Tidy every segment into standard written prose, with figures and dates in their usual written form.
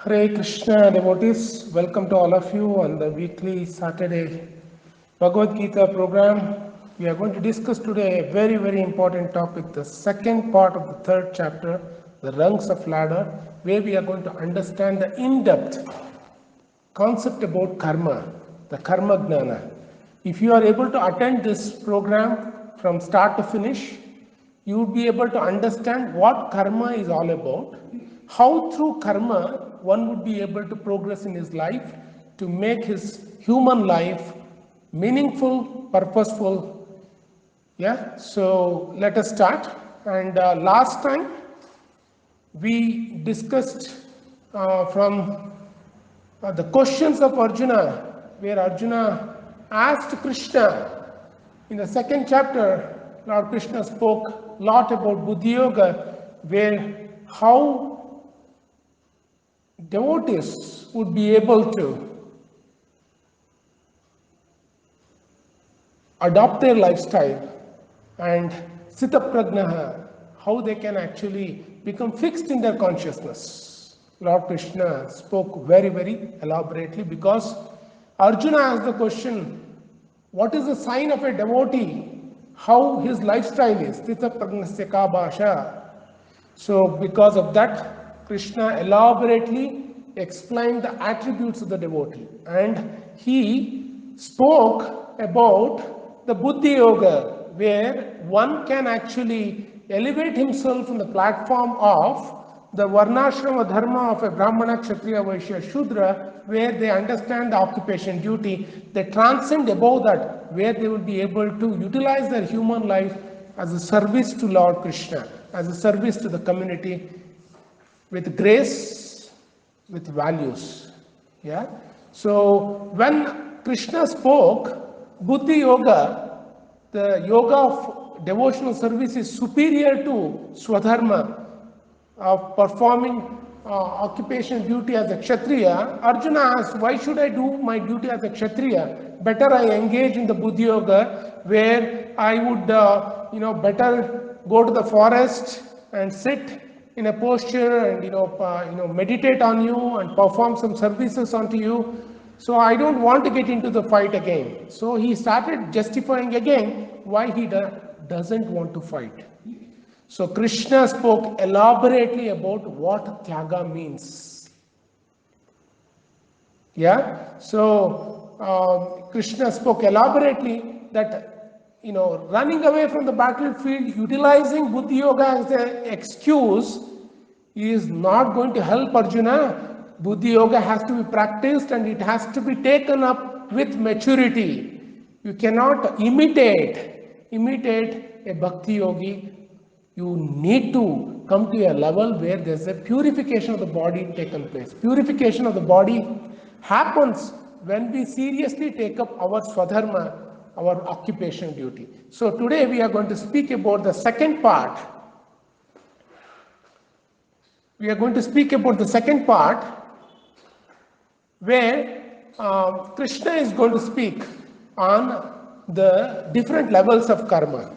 Hare Krishna devotees, welcome to all of you on the weekly Saturday Bhagavad Gita program. We are going to discuss today a very important topic, the second part of the third chapter, the rungs of ladder, where we are going to understand the in-depth concept about karma, the karma gnana. If you are able to attend this program from start to finish, you would be able to understand what karma is all about, how through karma one would be able to progress in his life to make his human life meaningful, purposeful. Yeah, so let us start. And last time we discussed from the questions of Arjuna, where Arjuna asked Krishna. In the second chapter, Lord Krishna spoke a lot about Buddhi Yoga, where how devotees would be able to adopt their lifestyle, and Sita Prajnaha, how they can actually become fixed in their consciousness. Lord Krishna spoke very elaborately because Arjuna asked the question, what is the sign of a devotee? How his lifestyle is? Sthita Pragnasya ka bhasha. So because of that, Krishna elaborately explained the attributes of the devotee, and he spoke about the Buddhi Yoga, where one can actually elevate himself on the platform of the Varnashrama Dharma of a Brahmana, Kshatriya, Vaishya, Shudra, where they understand the occupation duty, they transcend above that, where they will be able to utilize their human life as a service to Lord Krishna, as a service to the community, with grace, with values. Yeah. So when Krishna spoke, Buddhi Yoga, the yoga of devotional service, is superior to Swadharma of performing occupation duty as a Kshatriya. Arjuna asked, why should I do my duty as a Kshatriya? Better I engage in the Buddhi Yoga, where I would better go to the forest and sit in a posture and meditate on you and perform some services onto you. So I don't want to get into the fight again. So he started justifying again why he doesn't want to fight. So Krishna spoke elaborately about what Tyaga means. Yeah. So Krishna spoke elaborately that running away from the battlefield, utilizing Buddhi Yoga as an excuse, is not going to help Arjuna. Buddhi Yoga has to be practiced and it has to be taken up with maturity. You cannot imitate a Bhakti Yogi. You need to come to a level where there's a purification of the body taken place. Purification of the body happens when we seriously take up our Swadharma, our occupation duty. So today we are going to speak about the second part. We are going to speak about the second part, where Krishna is going to speak on the different levels of karma.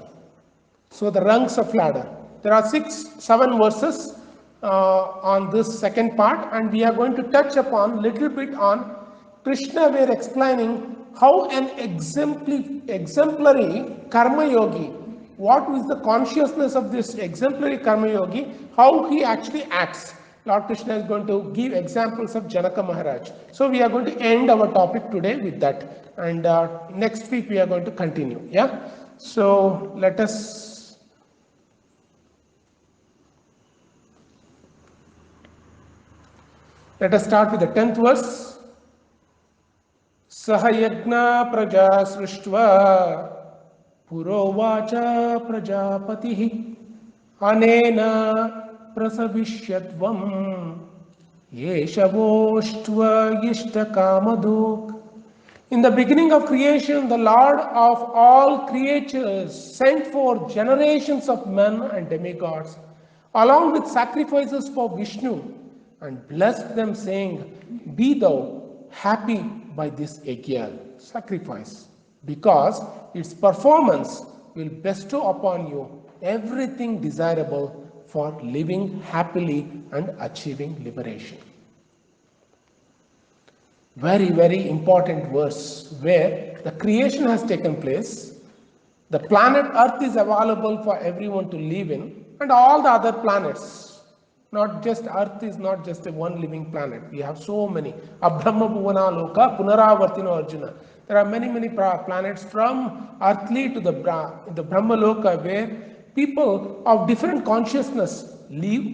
So the rungs of ladder. There are 7 verses on this second part, and we are going to touch upon little bit on Krishna. We are explaining how an exemplary karma yogi, what is the consciousness of this exemplary karma yogi, how he actually acts. Lord Krishna is going to give examples of Janaka Maharaj. So we are going to end our topic today with that, and next week we are going to continue. Yeah. So let us start with the 10th verse. Sahayagna praja srishtva purovacha prajapatihi anena prasavishyatvam yeshavoštva yishtakamaduk. In the beginning of creation, the Lord of all creatures sent forth generations of men and demigods, along with sacrifices for Vishnu, and blessed them, saying, be thou happy by this yajna, sacrifice, because its performance will bestow upon you everything desirable for living happily and achieving liberation. very, very important verse where the creation has taken place. The planet Earth is available for everyone to live in, and all the other planets. Not just Earth is not just a one living planet. We have so many. Abrahma Bhuvana Loka Punaravartino Arjuna. There are many, many planets from earthly to the Brahma Loka where people of different consciousness live,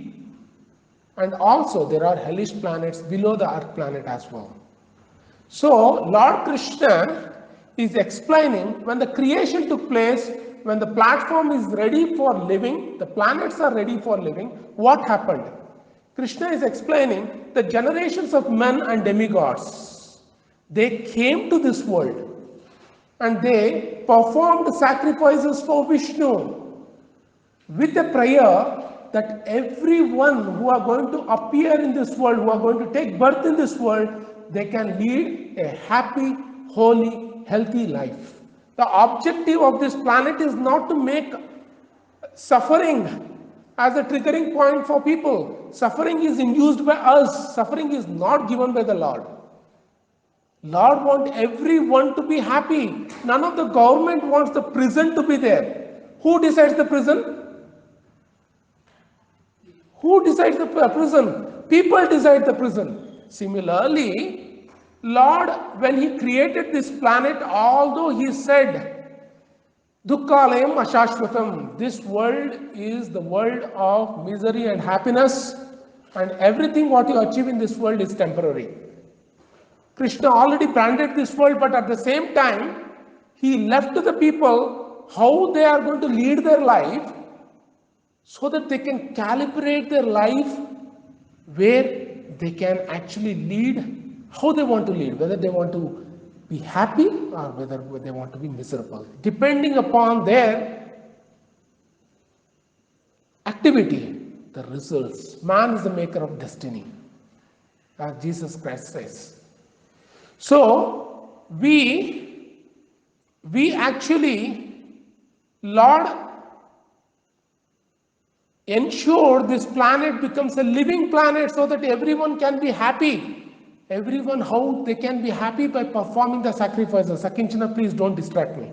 and also there are hellish planets below the Earth planet as well. So Lord Krishna is explaining when the creation took place, when the platform is ready for living, the planets are ready for living, what happened? Krishna is explaining the generations of men and demigods. They came to this world and they performed sacrifices for Vishnu with a prayer that everyone who are going to appear in this world, who are going to take birth in this world, they can lead a happy, holy, healthy life. The objective of this planet is not to make suffering as a triggering point for people. Suffering is induced by us. Suffering is not given by the Lord. Lord wants everyone to be happy. None of the government wants the prison to be there. Who decides the prison? Who decides the prison? People decide the prison. Similarly, Lord, when He created this planet, although He said, Dukkalayam Ashashvatam, this world is the world of misery and happiness, and everything what you achieve in this world is temporary. Krishna already branded this world, but at the same time, He left to the people how they are going to lead their life so that they can calibrate their life where they can actually lead how they want to lead, whether they want to be happy or whether they want to be miserable, depending upon their activity, the results. Man is the maker of destiny, as Jesus Christ says. So we actually, Lord, ensure this planet becomes a living planet so that everyone can be happy. Everyone, how they can be happy? By performing the sacrifices. Sakinchana, please don't distract me.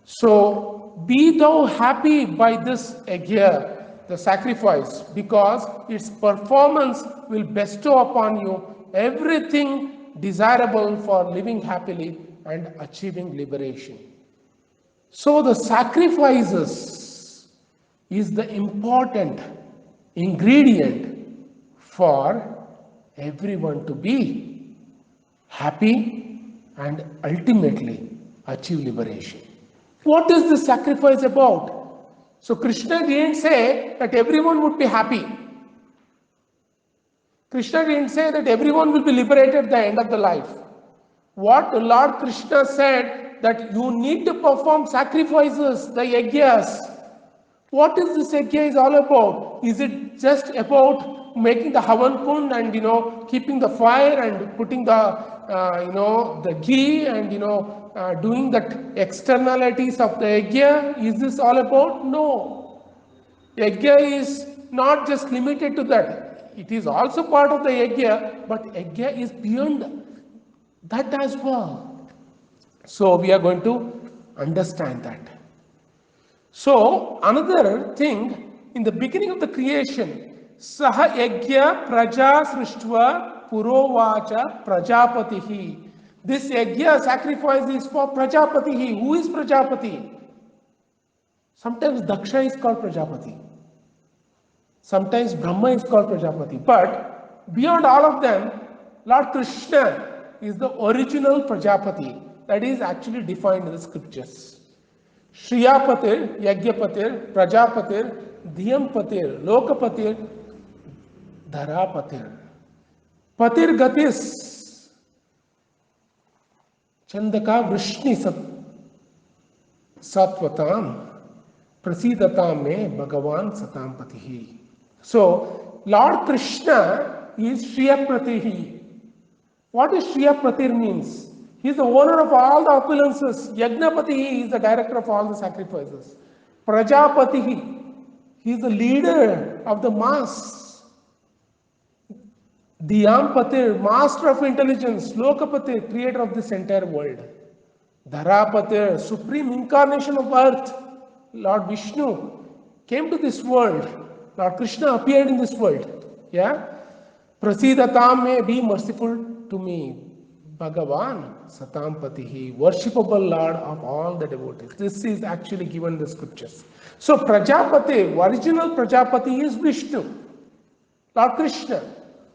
So, be thou happy by this yajna, the sacrifice, because its performance will bestow upon you everything desirable for living happily and achieving liberation. So, the sacrifices is the important ingredient for everyone to be happy and ultimately achieve liberation. What is this sacrifice about? So Krishna didn't say that everyone would be happy. Krishna didn't say that everyone will be liberated at the end of the life. What Lord Krishna said, that you need to perform sacrifices, the yajnas. What is this yajna is all about? Is it just about making the havan kund and keeping the fire and putting the the ghee and doing that externalities of the yajna? Is this all about? No. Yajna is not just limited to that. It is also part of the yajna, but yajna is beyond that as well. So we are going to understand that. So another thing, in the beginning of the creation, Saha Yajna Praja Srishtva Purovacha Prajapatihi. This Yajna sacrifice is for Prajapatihi. Who is Prajapati? Sometimes Daksha is called Prajapati. Sometimes Brahma is called Prajapati. But beyond all of them, Lord Krishna is the original Prajapati that is actually defined in the scriptures. Shriyapatir, Yagyapatir, Prajapatir, Dhiyampatir, Lokapatir, Dharapatir. Patir Gatis, Chandaka Vrishni Satvatam, Prasidatam me Bhagavan Satam Patihi. So, Lord Krishna is Shriyapratihi. What is Shriyapratir means? He is the owner of all the opulences. Yagnapati is the director of all the sacrifices. Prajapati, he is the leader of the mass. Diyampatir, master of intelligence, Lokapatir, creator of this entire world. Dharapatir, supreme incarnation of earth, Lord Vishnu came to this world. Lord Krishna appeared in this world. Yeah? Prasidatam may be merciful to me. Bhagavan Satampatihi, worshipable Lord of all the devotees. This is actually given in the scriptures. So Prajapati, original Prajapati is Vishnu, Lord Krishna.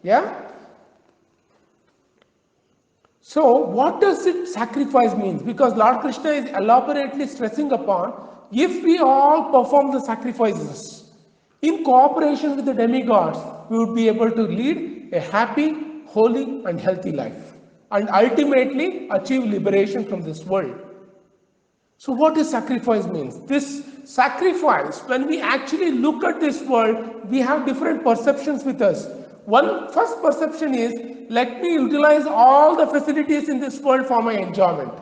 Yeah? So what does it sacrifice means? Because Lord Krishna is elaborately stressing upon, if we all perform the sacrifices in cooperation with the demigods, we would be able to lead a happy, holy and healthy life and ultimately achieve liberation from this world. So what does sacrifice means? This sacrifice, when we actually look at this world, we have different perceptions with us. One first perception is, let me utilize all the facilities in this world for my enjoyment.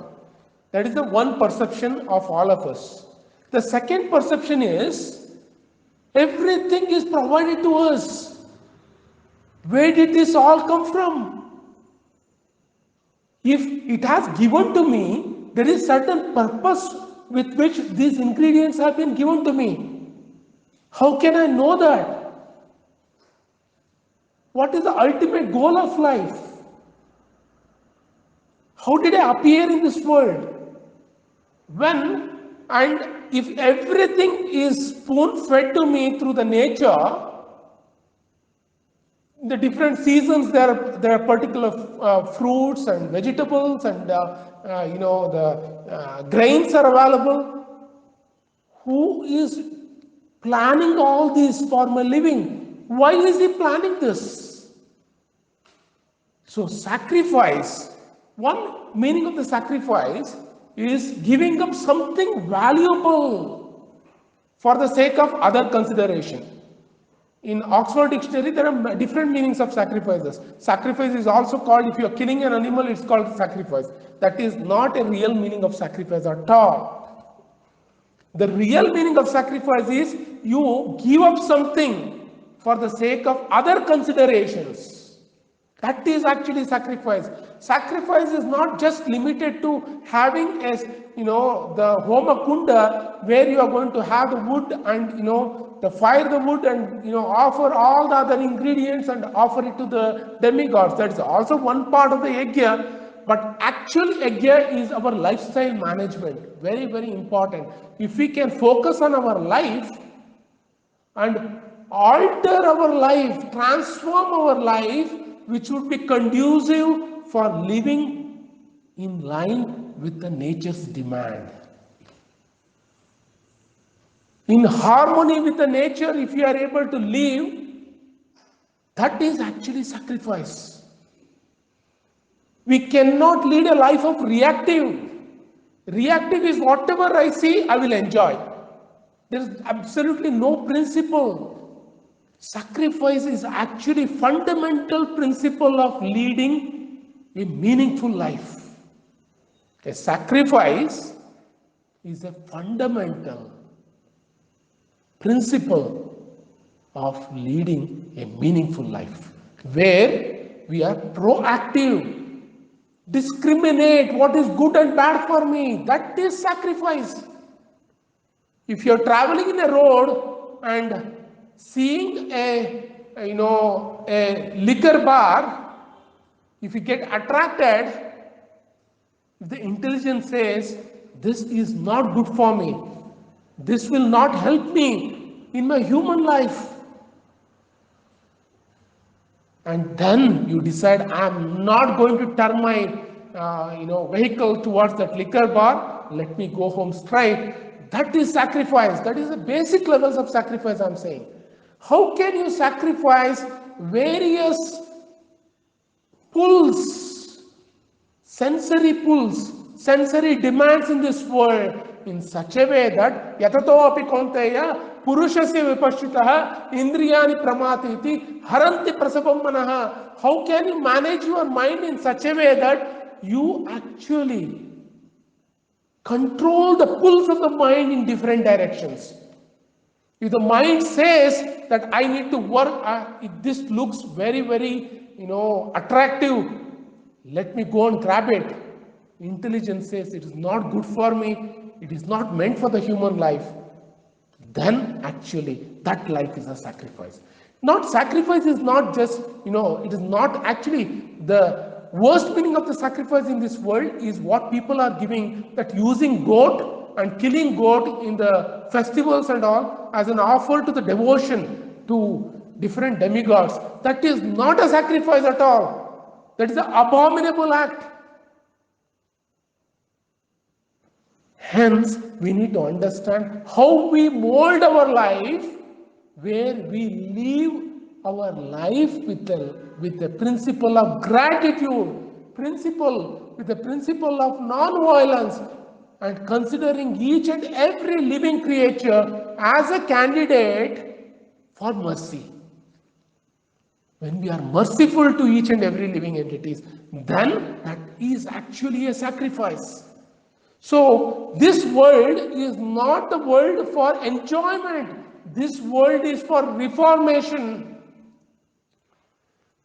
That is the one perception of all of us. The second perception is, everything is provided to us. Where did this all come from? If it has given to me, there is certain purpose with which these ingredients have been given to me. How can I know that? What is the ultimate goal of life? How did I appear in this world? When and if everything is spoon fed to me through the nature, in the different seasons there are particular fruits and vegetables and the grains are available. Who is planning all this for my living? Why is he planning this? So sacrifice, one meaning of the sacrifice is giving up something valuable for the sake of other consideration. In Oxford Dictionary, there are different meanings of sacrifices. Sacrifice is also called, if you are killing an animal, it's called sacrifice. That is not a real meaning of sacrifice at all. The real meaning of sacrifice is you give up something for the sake of other considerations. That is actually sacrifice. Sacrifice is not just limited to having a, the Homa Kunda where you are going to have the wood and, the fire the wood and, offer all the other ingredients and offer it to the demigods. That is also one part of the yajna. But actual yajna is our lifestyle management. Very, very important. If we can focus on our life and alter our life, transform our life, which would be conducive for living in line with the nature's demand. In harmony with the nature, if you are able to live, that is actually sacrifice. We cannot lead a life of reactive. Reactive is whatever I see, I will enjoy. There is absolutely no principle. Sacrifice is actually fundamental principle of leading a meaningful life. A sacrifice is a fundamental principle of leading a meaningful life, where we are proactive, discriminate what is good and bad for me. That is sacrifice. If you are traveling in a road and seeing a liquor bar, if you get attracted, if the intelligence says, this is not good for me, this will not help me in my human life, and then you decide, I am not going to turn my vehicle towards that liquor bar, let me go home straight. That is sacrifice. That is the basic levels of sacrifice I am saying. How can you sacrifice various pulls, sensory demands in this world in such a way that yatato api kaunteya purushasya vipashchitaha indriyani pramatiti haranti prasapam manaha. How can you manage your mind in such a way that you actually control the pulls of the mind in different directions? If the mind says that I need to work, this looks very, very, attractive, let me go and grab it. Intelligence says it is not good for me, it is not meant for the human life. Then actually that life is a sacrifice. Not sacrifice is not just, it is not actually the worst meaning of the sacrifice in this world is what people are giving, that using goat and killing goat in the festivals and all as an offer to the devotion to different demigods. That is not a sacrifice at all. That is an abominable act. Hence, we need to understand how we mold our life, where we live our life with the principle of gratitude, with the principle of non-violence, and considering each and every living creature as a candidate for mercy. When we are merciful to each and every living entities, then that is actually a sacrifice. So this world is not the world for enjoyment. This world is for reformation.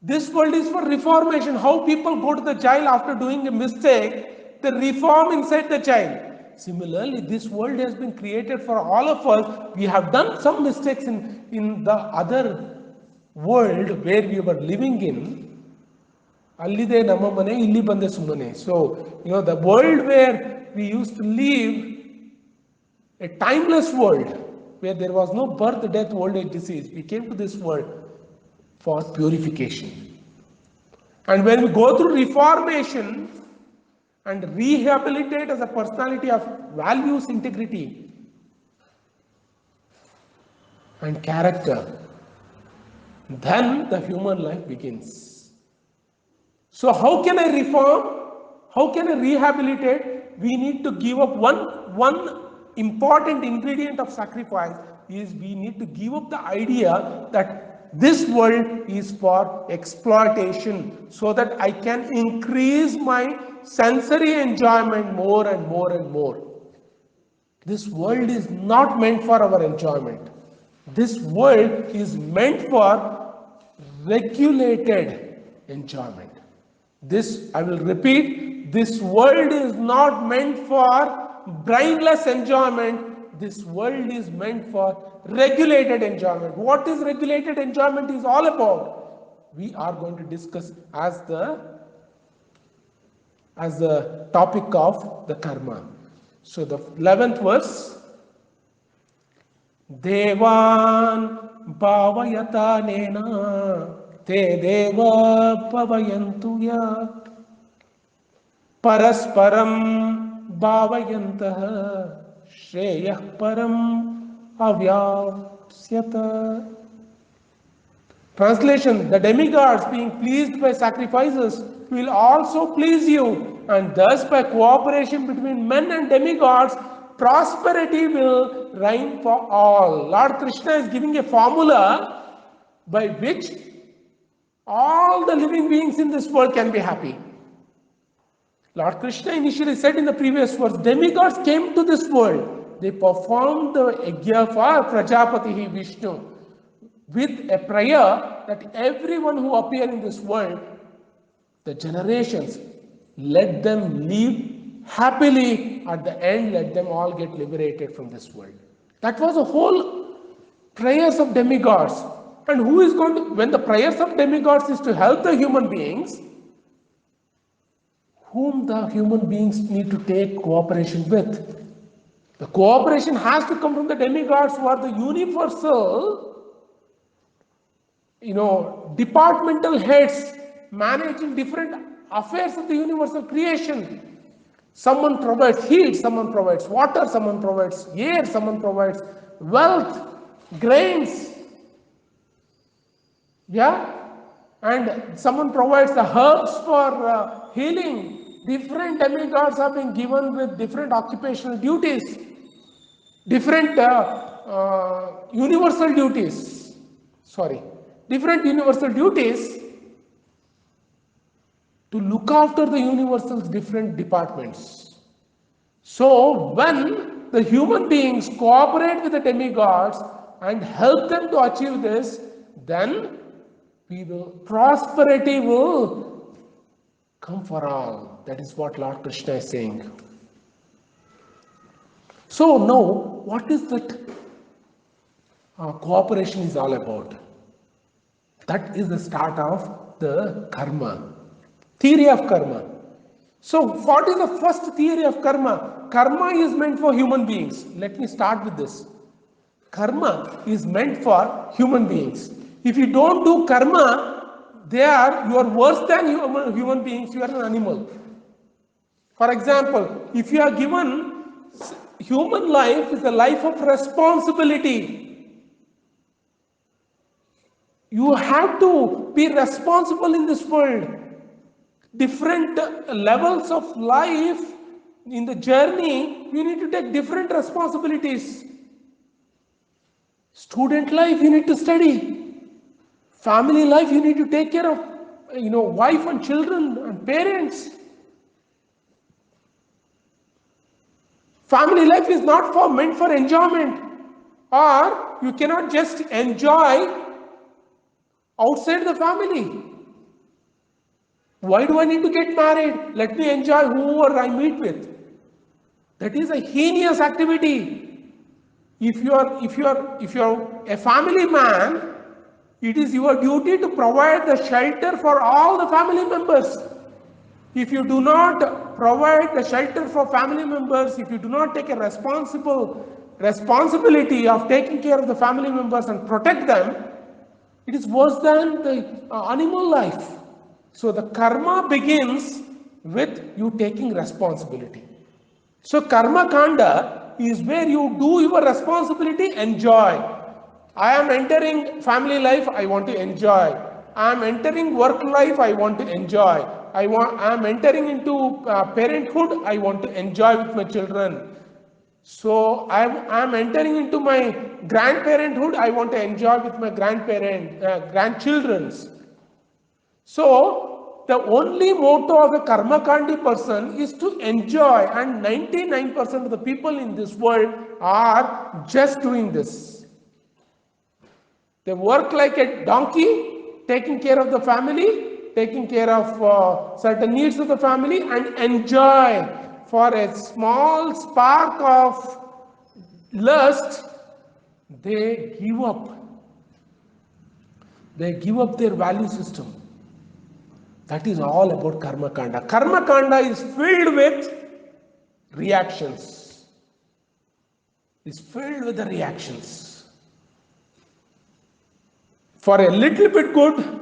This world is for reformation. How people go to the jail after doing a mistake, they reform inside the jail. Similarly, this world has been created for all of us. We have done some mistakes in the other world where we were living in. Allide nama mane, illi bande sumane. So, the world where we used to live, a timeless world where there was no birth, death, old age, disease. We came to this world for purification. And when we go through reformation and rehabilitate as a personality of values, integrity, and character, then the human life begins. So how can I reform? How can I rehabilitate? We need to give up one important ingredient of sacrifice is we need to give up the idea that this world is for exploitation so that I can increase my sensory enjoyment more and more and more. This world is not meant for our enjoyment. This world is meant for regulated enjoyment. This, I will repeat, this world is not meant for brainless enjoyment. This world is meant for regulated enjoyment. What is regulated enjoyment is all about, we are going to discuss as the topic of the karma. So the 11th verse, Devan bhavayata nena te deva pavayantu ya parasparam bhavayantah shreyah param avyapsyata. Translation: the demigods, being pleased by sacrifices, will also please you, and thus by cooperation between men and demigods, prosperity will reign for all. Lord Krishna is giving a formula by which all the living beings in this world can be happy. Lord Krishna initially said in the previous verse, demigods came to this world. They performed the yajna for Prajapati Vishnu with a prayer that everyone who appear in this world, the generations, let them live happily. At the end, let them all get liberated from this world. That was the whole prayers of demigods. And who is going to, when the prayers of demigods is to help the human beings, whom the human beings need to take cooperation with? The cooperation has to come from the demigods, who are the universal, departmental heads managing different affairs of the universal creation. Someone provides heat, someone provides water, someone provides air, someone provides wealth, grains, and someone provides the herbs for healing. Different demigods have been given with different occupational duties, different universal duties to look after the universal's different departments. So when the human beings cooperate with the demigods and help them to achieve this, then prosperity will come for all. That is what Lord Krishna is saying. So now, what is that cooperation is all about? That is the start of the karma, theory of karma. So, what is the first theory of karma? Karma is meant for human beings. Let me start with this. Karma is meant for human beings. If you don't do karma, you are worse than human beings, you are an animal. For example, if you are given, human life is a life of responsibility. You have to be responsible in this world. Different levels of life in the journey, you need to take different responsibilities. Student life, you need to study. Family life, you need to take care of, wife and children and parents. Family life is not meant for enjoyment, or you cannot just enjoy outside the family. Why do I need to get married? Let me enjoy whoever I meet with. That is a heinous activity. If you are a family man, it is your duty to provide the shelter for all the family members. If you do not provide the shelter for family members, if you do not take a responsibility of taking care of the family members and protect them, it is worse than the animal life. So the karma begins with you taking responsibility. So karma kanda is where you do your responsibility, enjoy. I am entering family life, I want to enjoy. I am entering work life, I want to enjoy. I am entering into parenthood, I want to enjoy with my children. So I am entering into my grandparenthood, I want to enjoy with my grandchildren's. So the only motto of a karmakandi person is to enjoy, and 99% of the people in this world are just doing this. They work like a donkey, taking care of the family, taking care of certain needs of the family, and enjoy. For a small spark of lust, they give up. They give up their value system. That is all about karma kanda. Karma kanda is filled with reactions. It's filled with the reactions. For a little bit good,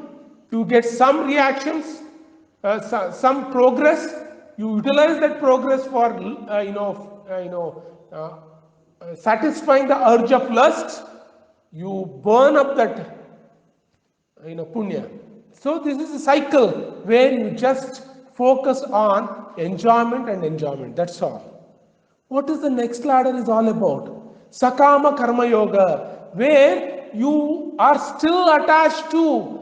you get some reactions, some progress. You utilize that progress for satisfying the urge of lust. You burn up that punya. So this is a cycle where you just focus on enjoyment and enjoyment. That's all. What is the next ladder is all about? Sakama Karma Yoga, where you are still attached to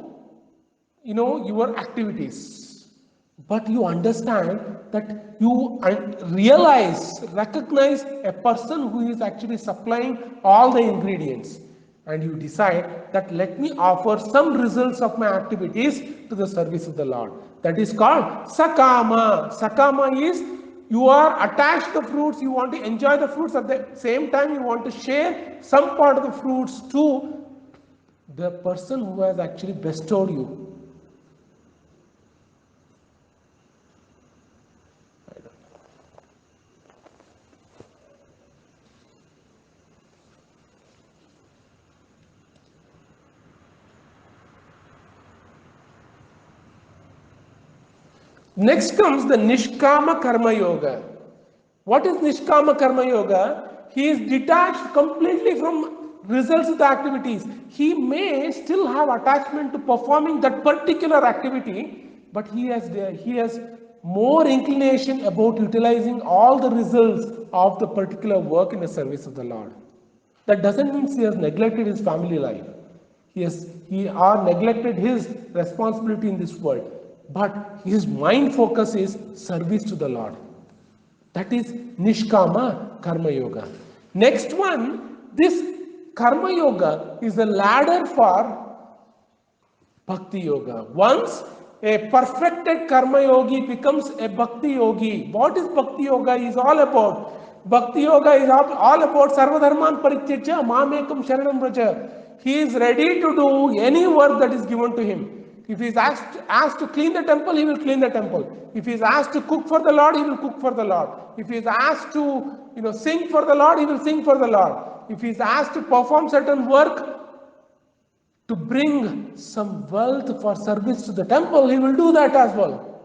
your activities, but you understand that you recognize a person who is actually supplying all the ingredients, and you decide that let me offer some results of my activities to the service of the Lord. That is called sakama. Sakama is you are attached to the fruits, you want to enjoy the fruits, at the same time you want to share some part of the fruits to the person who has actually bestowed you. Next comes the Nishkama Karma Yoga. What is Nishkama Karma Yoga? He is detached completely from results of the activities. He may still have attachment to performing that particular activity, but he has more inclination about utilizing all the results of the particular work in the service of the Lord. That doesn't mean he has neglected his family life. He has neglected his responsibility in this world. But his mind focus is service to the Lord. That is Nishkama Karma Yoga. Next one, this Karma Yoga is a ladder for Bhakti yoga. Once a perfected karma yogi becomes a bhakti yogi, what is bhakti yoga is all about? Bhakti yoga is all about sarvadharman parityajya mamekam sharanam vraja. He is ready to do any work that is given to him. If he is asked to clean the temple, he will clean the temple. If he is asked to cook for the Lord, he will cook for the Lord. If he is asked to sing for the Lord, he will sing for the Lord. If he is asked to perform certain work, to bring some wealth for service to the temple, he will do that as well.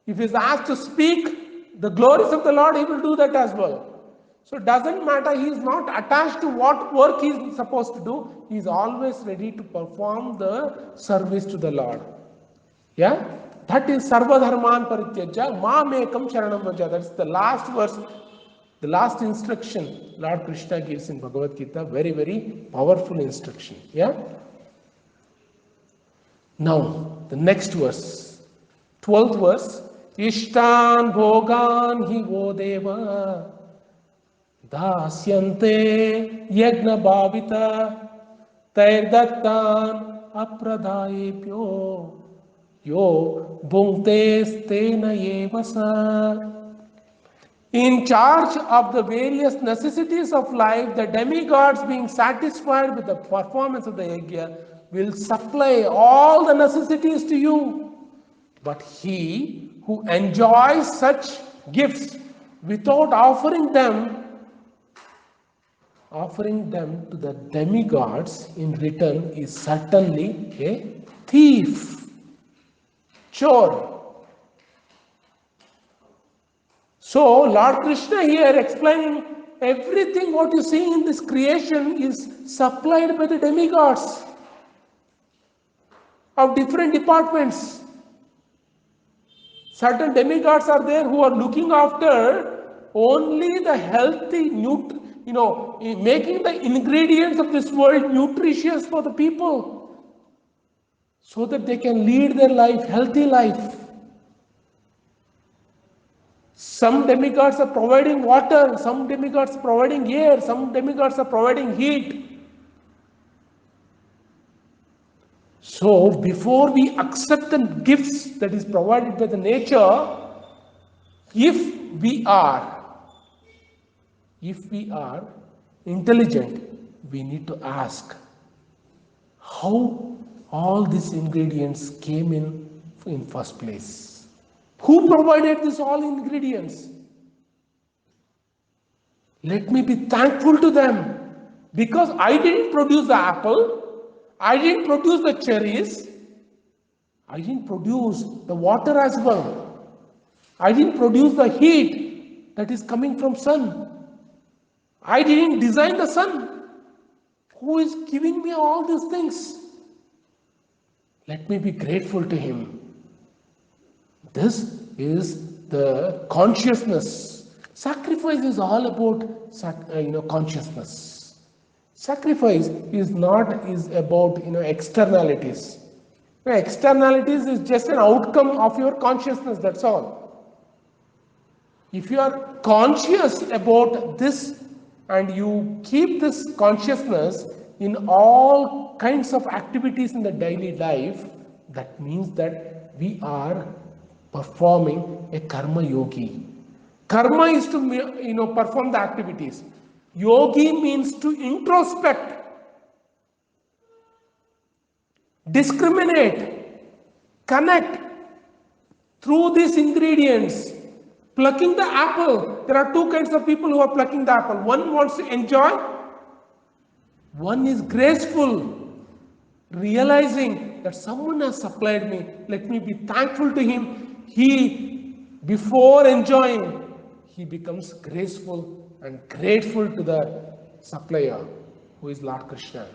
If he is asked to speak the glories of the Lord, he will do that as well. So it doesn't matter, he is not attached to what work he is supposed to do, he is always ready to perform the service to the Lord. Yeah? That is Sarva Dharman Parityajya Mamekam Sharanam Vraja. That's the last verse, the last instruction Lord Krishna gives in Bhagavad Gita. Very, very powerful instruction. Yeah? Now, the next verse, 12th verse, Ishtan Bhogan Hi Vo Deva Dasyante Yagna Bhavita Tairdattan Apradayepyo Yo Bhungte Stena Yevasa. In charge of the various necessities of life, the demigods, being satisfied with the performance of the yajna, will supply all the necessities to you. But he who enjoys such gifts without offering them to the demigods in return is certainly a thief, chore. So Lord Krishna here explaining everything what you see in this creation is supplied by the demigods of different departments. Certain demigods are there who are looking after only the healthy, making the ingredients of this world nutritious for the people so that they can lead their life, healthy life. Some demigods are providing water, some demigods are providing air, some demigods are providing heat. So before we accept the gifts that is provided by the nature, if we are intelligent, we need to ask how all these ingredients came in first place. Who provided these all ingredients? Let me be thankful to them, because I didn't produce the apple, I didn't produce the cherries, I didn't produce the water as well, I didn't produce the heat that is coming from sun, I didn't design the sun. Who is giving me all these things? Let me be grateful to him. This is the consciousness. Sacrifice is all about consciousness. Sacrifice is about externalities. Externalities is just an outcome of your consciousness, that's all. If you are conscious about this and you keep this consciousness in all kinds of activities in the daily life, that means that we are performing a karma yogi. Karma is to perform the activities. Yogi means to introspect, discriminate, connect through these ingredients. Plucking the apple, there are two kinds of people who are plucking the apple. One wants to enjoy, one is graceful, realizing that someone has supplied me, let me be thankful to him. Before enjoying, he becomes graceful and grateful to the supplier, who is Lord Krishna.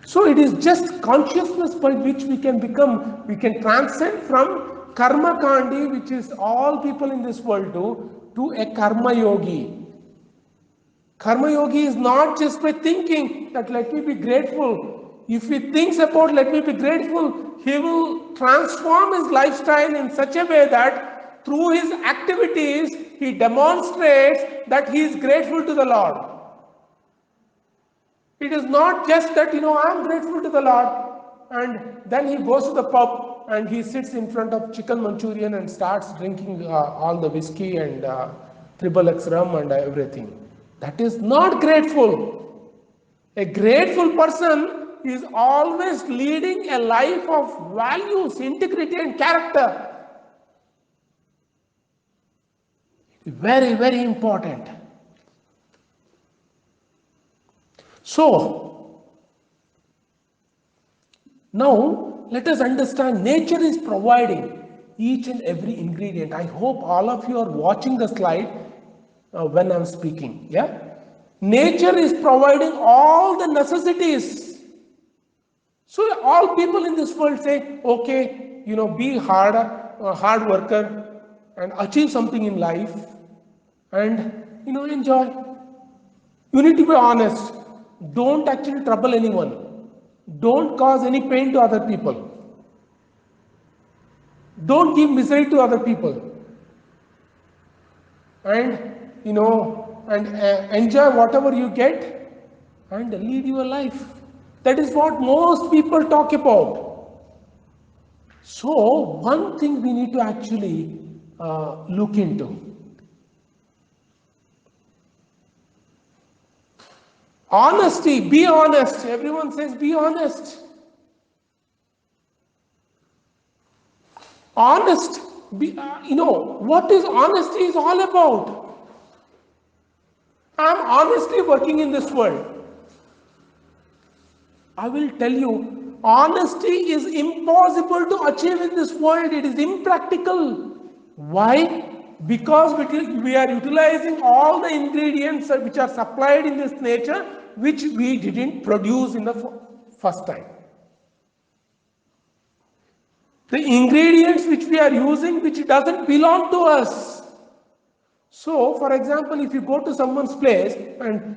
So it is just consciousness by which we can transcend from karma kandi, which is all people in this world do, to a karma yogi. Karma yogi is not just by thinking that let me be grateful. If he thinks about let me be grateful, he will transform his lifestyle in such a way that through his activities, he demonstrates that he is grateful to the Lord. It is not just that, I am grateful to the Lord and then he goes to the pub and he sits in front of chicken Manchurian and starts drinking all the whiskey and triple X rum and everything. That is not grateful. A grateful person is always leading a life of values, integrity, and character. Very, very important. So, now let us understand nature is providing each and every ingredient. I hope all of you are watching the slide when I'm speaking. Yeah? Nature is providing all the necessities. So all people in this world say, okay, be hard worker and achieve something in life and, enjoy. You need to be honest. Don't actually trouble anyone. Don't cause any pain to other people. Don't give misery to other people. And, enjoy whatever you get and lead your life. That is what most people talk about. So, one thing we need to actually look into. Honesty, be honest. Everyone says be honest. Honest, what is honesty is all about. I am honestly working in this world. I will tell you, honesty is impossible to achieve in this world. It is impractical. Why? Because we are utilizing all the ingredients which are supplied in this nature, which we didn't produce in the first time. The ingredients which we are using, which doesn't belong to us. So, for example, if you go to someone's place and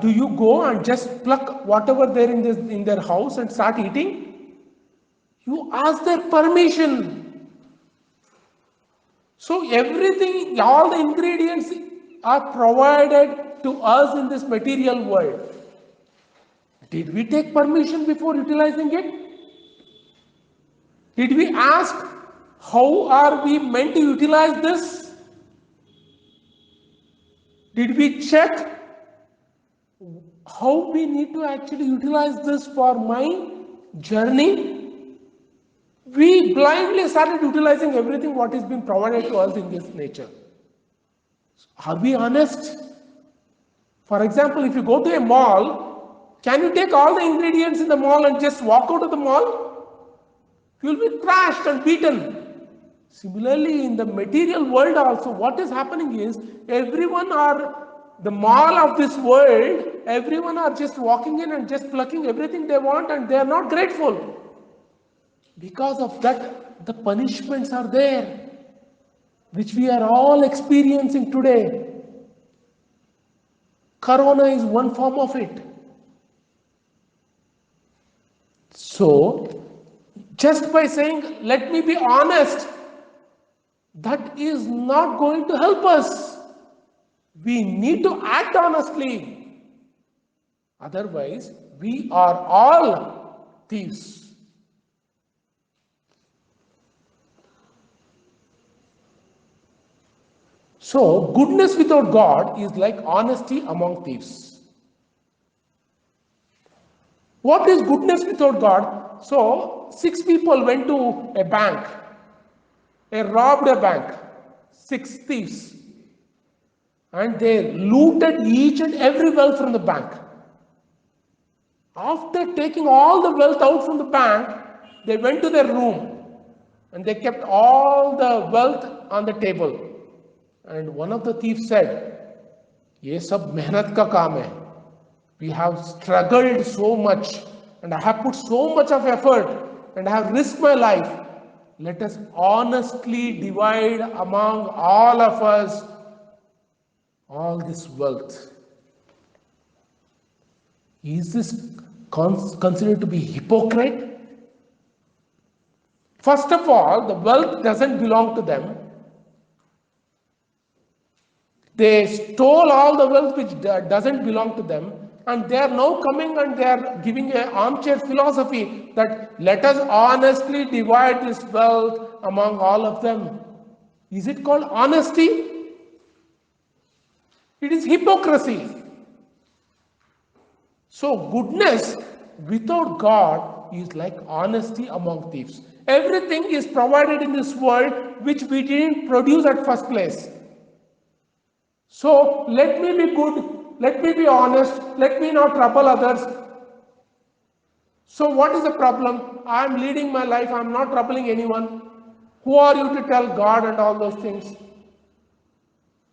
do you go and just pluck whatever there in their house and start eating? You ask their permission. So everything, all the ingredients are provided to us in this material world. Did we take permission before utilizing it? Did we ask how are we meant to utilize this? Did we check how we need to actually utilize this for my journey? We blindly started utilizing everything what is being provided to us in this nature. Are we honest? For example, if you go to a mall, can you take all the ingredients in the mall and just walk out of the mall? You will be thrashed and beaten. Similarly, in the material world also, what is happening is the mall of this world, everyone are just walking in and just plucking everything they want and they are not grateful. Because of that, the punishments are there, which we are all experiencing today. Corona is one form of it. So, just by saying, let me be honest, that is not going to help us. We need to act honestly. Otherwise, we are all thieves. So, goodness without God is like honesty among thieves. What is goodness without God? So, 6 people went to a bank. They robbed a bank. 6 thieves. And they looted each and every wealth from the bank. After taking all the wealth out from the bank, they went to their room and they kept all the wealth on the table. And one of the thieves said, "Ye sab mehnat ka kaam hai. We have struggled so much and I have put so much of effort and I have risked my life. Let us honestly divide among all of us all this wealth." Is this considered to be hypocrite? First of all, the wealth doesn't belong to them. They stole all the wealth which doesn't belong to them, and they are now coming and they are giving an armchair philosophy. that let us honestly divide this wealth among all of them. Is it called honesty? It is hypocrisy. So goodness without God is like honesty among thieves. Everything is provided in this world which we didn't produce at first place. So let me be good, let me be honest, let me not trouble others. So what is the problem? I am leading my life, I am not troubling anyone. Who are you to tell God and all those things?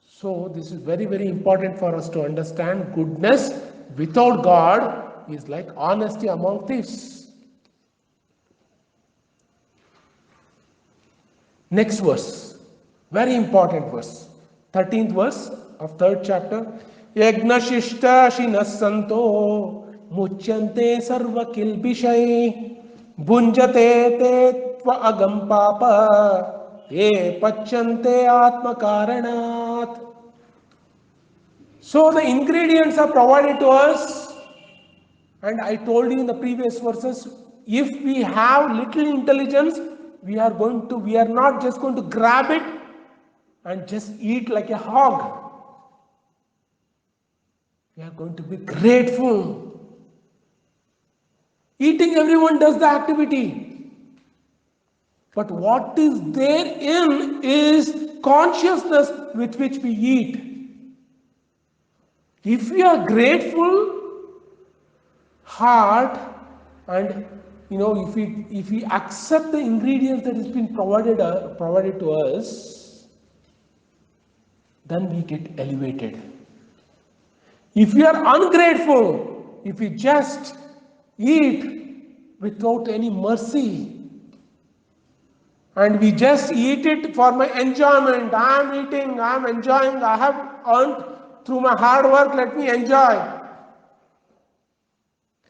So this is very, very important for us to understand. Goodness without God is like honesty among thieves. Next verse, very important verse, 13th verse of 3rd chapter. Yagna shishta shinasanto muchyante sarva kilbishai bunjate te tva agam papa ye pachyante atma karanat. So the ingredients are provided to us, and I told you in the previous verses, if we have little intelligence, we are not just going to grab it and just eat like a hog. We are going to be grateful. Eating, everyone does the activity. But what is therein is consciousness with which we eat. If we are grateful heart, and if we accept the ingredients that has been provided to us, then we get elevated. If we are ungrateful, if we just eat without any mercy, and we just eat it for my enjoyment, I am eating, I am enjoying, I have earned through my hard work, let me enjoy.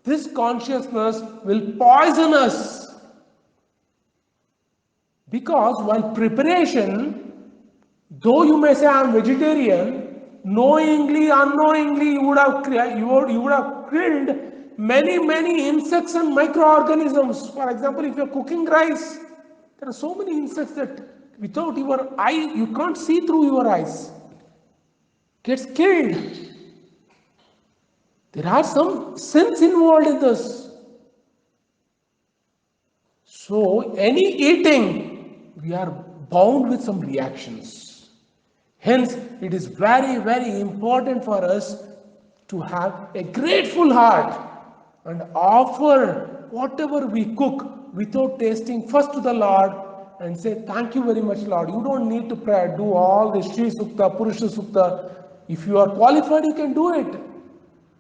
This consciousness will poison us, because while preparation, though you may say I am vegetarian, knowingly, unknowingly, you would have killed many insects and microorganisms. For example, if you are cooking rice, there are so many insects that without your eye, you can't see through your eyes. Gets killed. There are some sins involved in this. So any eating, we are bound with some reactions. Hence, it is very, very important for us to have a grateful heart and offer whatever we cook without tasting first to the Lord and say, thank you very much, Lord. You don't need to pray, do all the Shri Sukta, Purusha Sukta. If you are qualified, you can do it.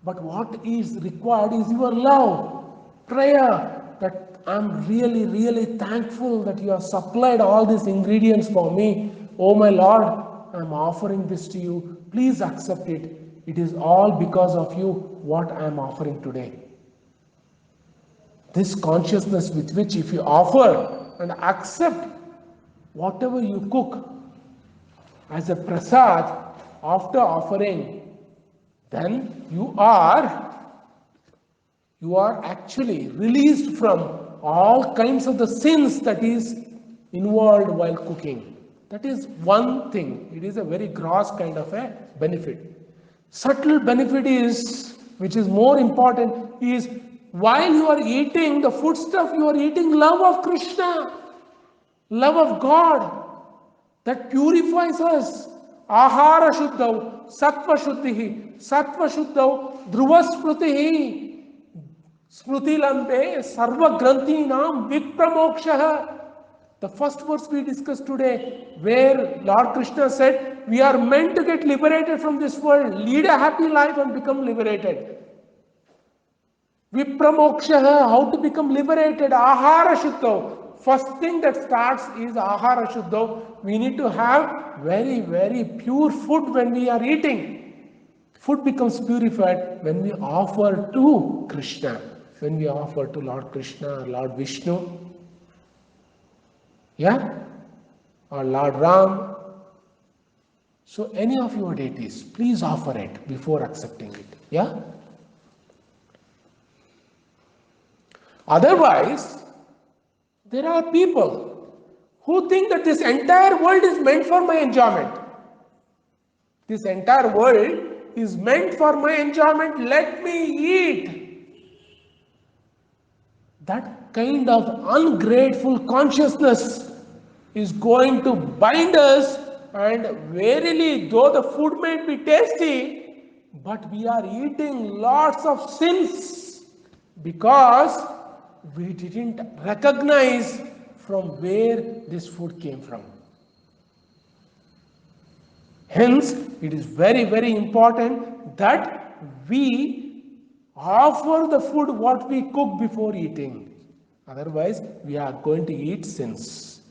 But what is required is your love, prayer, that I'm really, really thankful that you have supplied all these ingredients for me. Oh my Lord, I'm offering this to you. Please accept it. It is all because of you what I'm offering today. This consciousness with which if you offer and accept whatever you cook as a prasad after offering, then you are actually released from all kinds of the sins that is involved while cooking. That is one thing. It is a very gross kind of a benefit. Subtle benefit is, which is more important, is while you are eating the foodstuff, you are eating love of Krishna, love of God, that purifies us. Ahara shuddhav, sattva shuddhihi, sattva shuddhav, dhruva smrutihi, smruti lambe, sarva grantinam vipramokshaha. The first verse we discussed today, where Lord Krishna said, we are meant to get liberated from this world, lead a happy life and become liberated. Vipramokshaha, how to become liberated? Ahara shuddhav. First thing that starts is ahara shuddha. We need to have very, very pure food when we are eating. Food becomes purified when we offer to Krishna, when we offer to Lord Krishna or Lord Vishnu, or Lord Ram. So any of your deities, please offer it before accepting it. Otherwise, there are people who think that this entire world is meant for my enjoyment. This entire world is meant for my enjoyment. Let me eat. That kind of ungrateful consciousness is going to bind us, and verily, though the food may be tasty, but we are eating lots of sins because we didn't recognize from where this food came from. Hence, it is very, very important that we offer the food what we cook before eating. Otherwise, we are going to eat sins.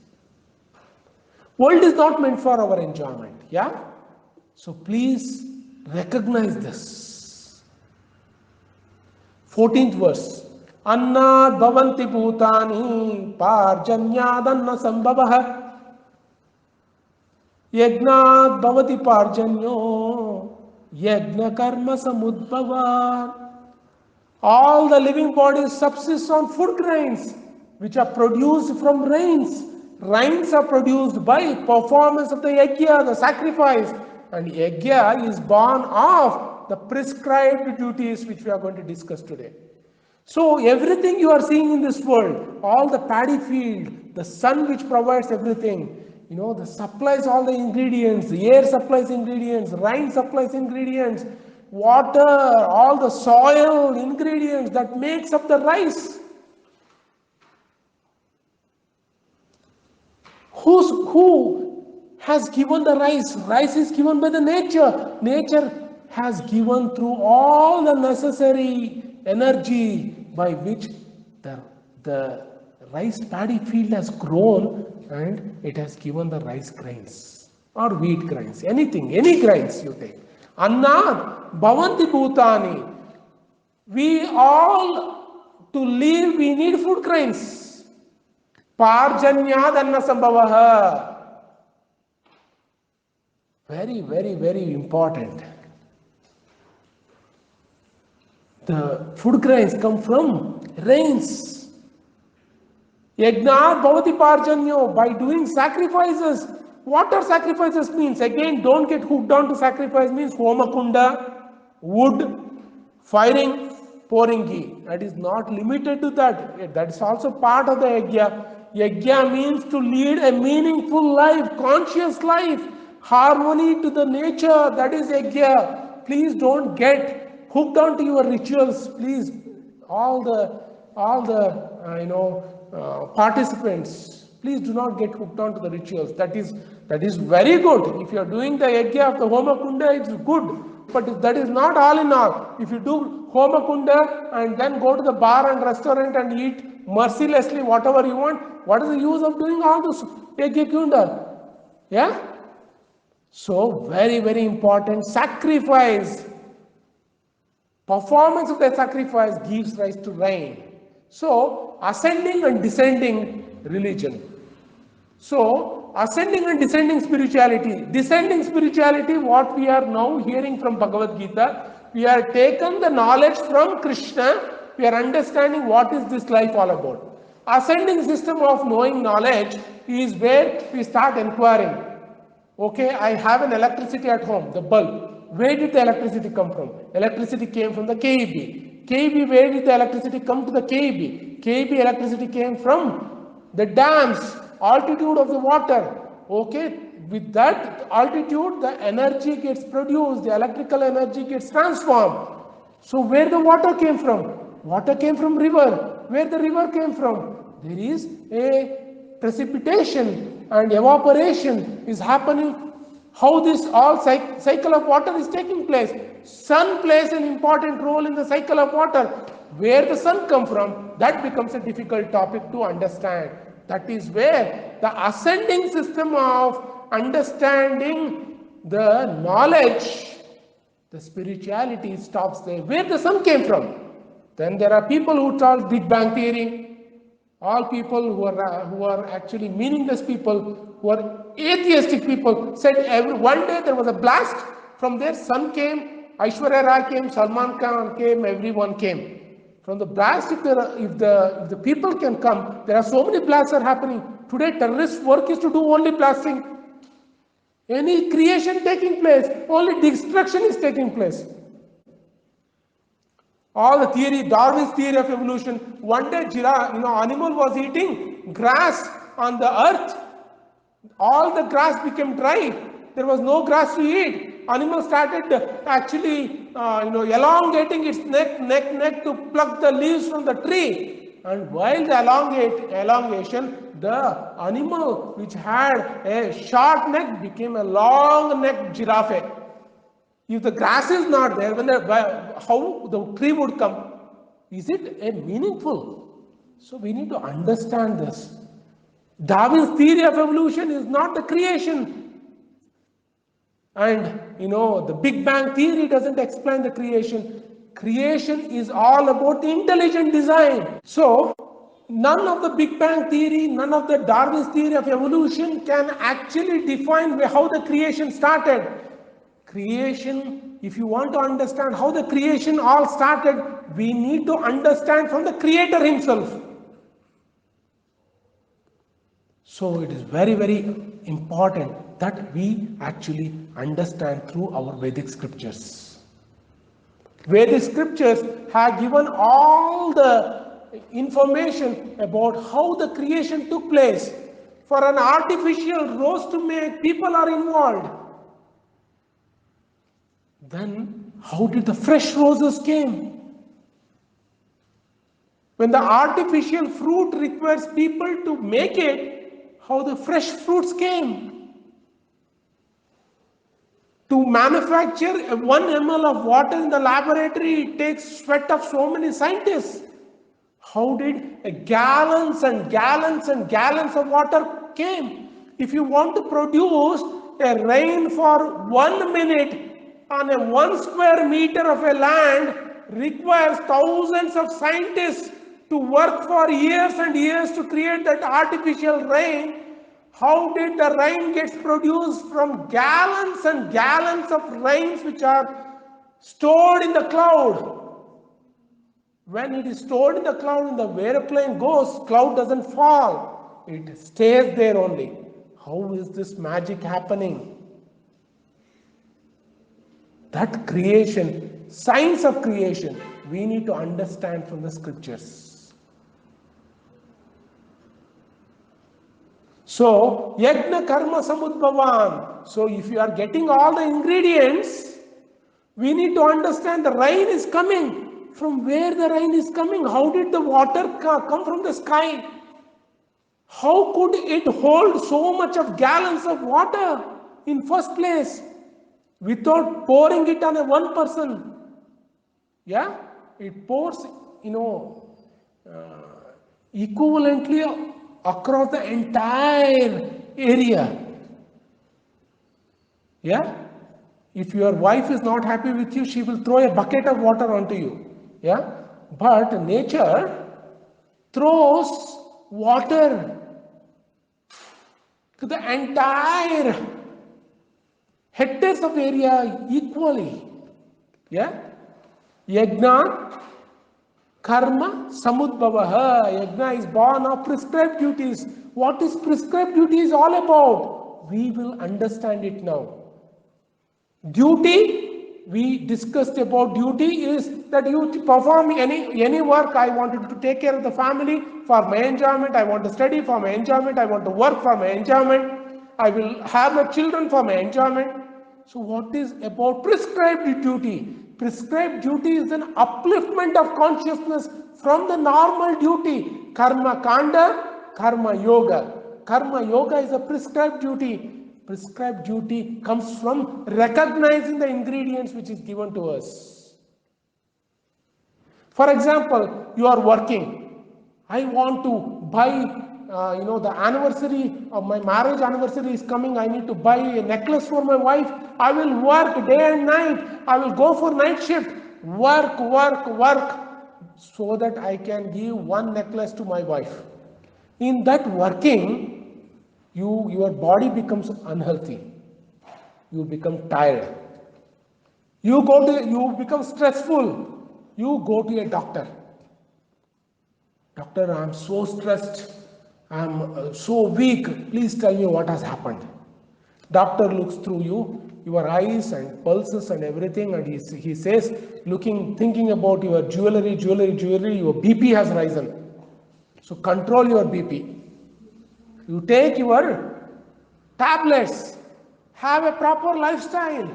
World is not meant for our enjoyment. Yeah? So please recognize this. 14th verse. Annad bhavanti bhutani parjanyadanna sambhavah यज्ञात् भवति पार्जन्यो यज्ञ कर्म samudbhavan. All the living bodies subsist on food grains which are produced from rains. Rains are produced by performance of the yajna, the sacrifice, and yajna is born of the prescribed duties which we are going to discuss today. So everything you are seeing in this world, all the paddy field, the sun which provides everything, the supplies all the ingredients, the air supplies ingredients, rain supplies ingredients, water, all the soil ingredients that makes up the rice. Who has given the rice? Rice is given by the nature. Nature has given through all the necessary energy by which the rice paddy field has grown, and it has given the rice grains or wheat grains, anything, any grains you take. Annad bhavanti bhutani. We all, to live, we need food grains. Parjanyad anna sambhavaha. Very, very, very important. The food grains come from rains. Yajnat bhavati parjanyo, by doing sacrifices. What are sacrifices means? Again, don't get hooked on to sacrifice means homakunda, wood, firing, pouring ghee. That is not limited to that. That is also part of the yajna. Yajna means to lead a meaningful life, conscious life, harmony to the nature. That is yajna. Please don't get hooked on to your rituals. Please, all the participants, please do not get hooked on to the rituals. That is very good. If you are doing the yajna of the homakunda, it's good. But that is not all in all. If you do homakunda and then go to the bar and restaurant and eat mercilessly whatever you want, what is the use of doing all this yajna? Yeah? So very, very important. Sacrifice. Performance of the sacrifice gives rise to rain. So, ascending and descending religion. So, ascending and descending spirituality. Descending spirituality, what we are now hearing from Bhagavad Gita, we are taken the knowledge from Krishna, we are understanding what is this life all about. Ascending system of knowing knowledge is where we start inquiring. Okay, I have an electricity at home, the bulb. Where did the electricity come from? Electricity came from the KEB. KEB, where did the electricity come to the KEB? KEB electricity came from the dams, altitude of the water. Okay, with that altitude, the energy gets produced, the electrical energy gets transformed. So where the water came from? Water came from river. Where the river came from? There is a precipitation and evaporation is happening. How this all cycle of water is taking place. Sun plays an important role in the cycle of water. Where the sun comes from, that becomes a difficult topic to understand. That is where the ascending system of understanding the knowledge, the spirituality stops there. Where the sun came from. Then there are people who talk Big Bang Theory. All people who are actually meaningless people, who are atheistic people, said one day there was a blast, from there sun came, Aishwarya Rai came, Salman Khan came, everyone came. From the blast, if the people can come, there are so many blasts are happening. Today, terrorist work is to do only blasting. Any creation taking place, only destruction is taking place. All the theory, Darwin's theory of evolution, one day animal was eating grass on the earth. All the grass became dry. There was no grass to eat. Animal started actually, elongating its neck to pluck the leaves from the tree. And while the elongation, the animal which had a short neck became a long neck giraffe. If the grass is not there, how the tree would come? Is it a meaningful? So we need to understand this. Darwin's theory of evolution is not the creation. And the Big Bang theory doesn't explain the creation. Creation is all about intelligent design. So none of the Big Bang theory, none of the Darwin's theory of evolution can actually define how the creation started. Creation, if you want to understand how the creation all started, we need to understand from the Creator himself. So it is very, very important that we actually understand through our Vedic scriptures. Vedic scriptures have given all the information about how the creation took place. For an artificial rose to make, people are involved. Then how did the fresh roses came? When the artificial fruit requires people to make it, how the fresh fruits came? To manufacture 1 ml of water in the laboratory, it takes sweat of so many scientists. How did gallons and gallons and gallons of water came? If you want to produce a rain for 1 minute on a 1 square meter of a land, requires thousands of scientists to work for years and years to create that artificial rain. How did the rain gets produced? From gallons and gallons of rains which are stored in the cloud. When it is stored in the cloud and the airplane goes, cloud doesn't fall. It stays there only. How is this magic happening? That creation, science of creation, we need to understand from the scriptures. So, yajna karma samudbhavan. So, if you are getting all the ingredients, we need to understand the rain is coming. From where the rain is coming? How did the water come from the sky? How could it hold so much of gallons of water in first place without pouring it on a one person? Yeah, it pours, equivalently across the entire area. Yeah, if your wife is not happy with you, she will throw a bucket of water onto you. Yeah, but nature throws water to the entire hectares of area equally. Yeah, yajna karma samudbhavaha. Yajna is born of prescribed duties. What is prescribed duty is all about? We will understand it now. Duty, we discussed about duty is that you perform any work. I wanted to take care of the family for my enjoyment. I want to study for my enjoyment. I want to work for my enjoyment. I will have my children for my enjoyment. So what is about prescribed duty? Prescribed duty is an upliftment of consciousness from the normal duty. Karma kanda, karma yoga. Karma yoga is a prescribed duty. Prescribed duty comes from recognizing the ingredients which is given to us. For example, you are working. I want to buy, the anniversary of my marriage anniversary is coming. I need to buy a necklace for my wife. I will work day and night. I will go for night shift. Work, so that I can give one necklace to my wife. In that working, your body becomes unhealthy. You become tired. You become stressful. You go to a doctor. Doctor, I'm so stressed. I'm so weak. Please tell me what has happened. Doctor looks through you, your eyes and pulses and everything, and he says, thinking about your jewelry, your BP has risen. So control your BP. You take your tablets, have a proper lifestyle,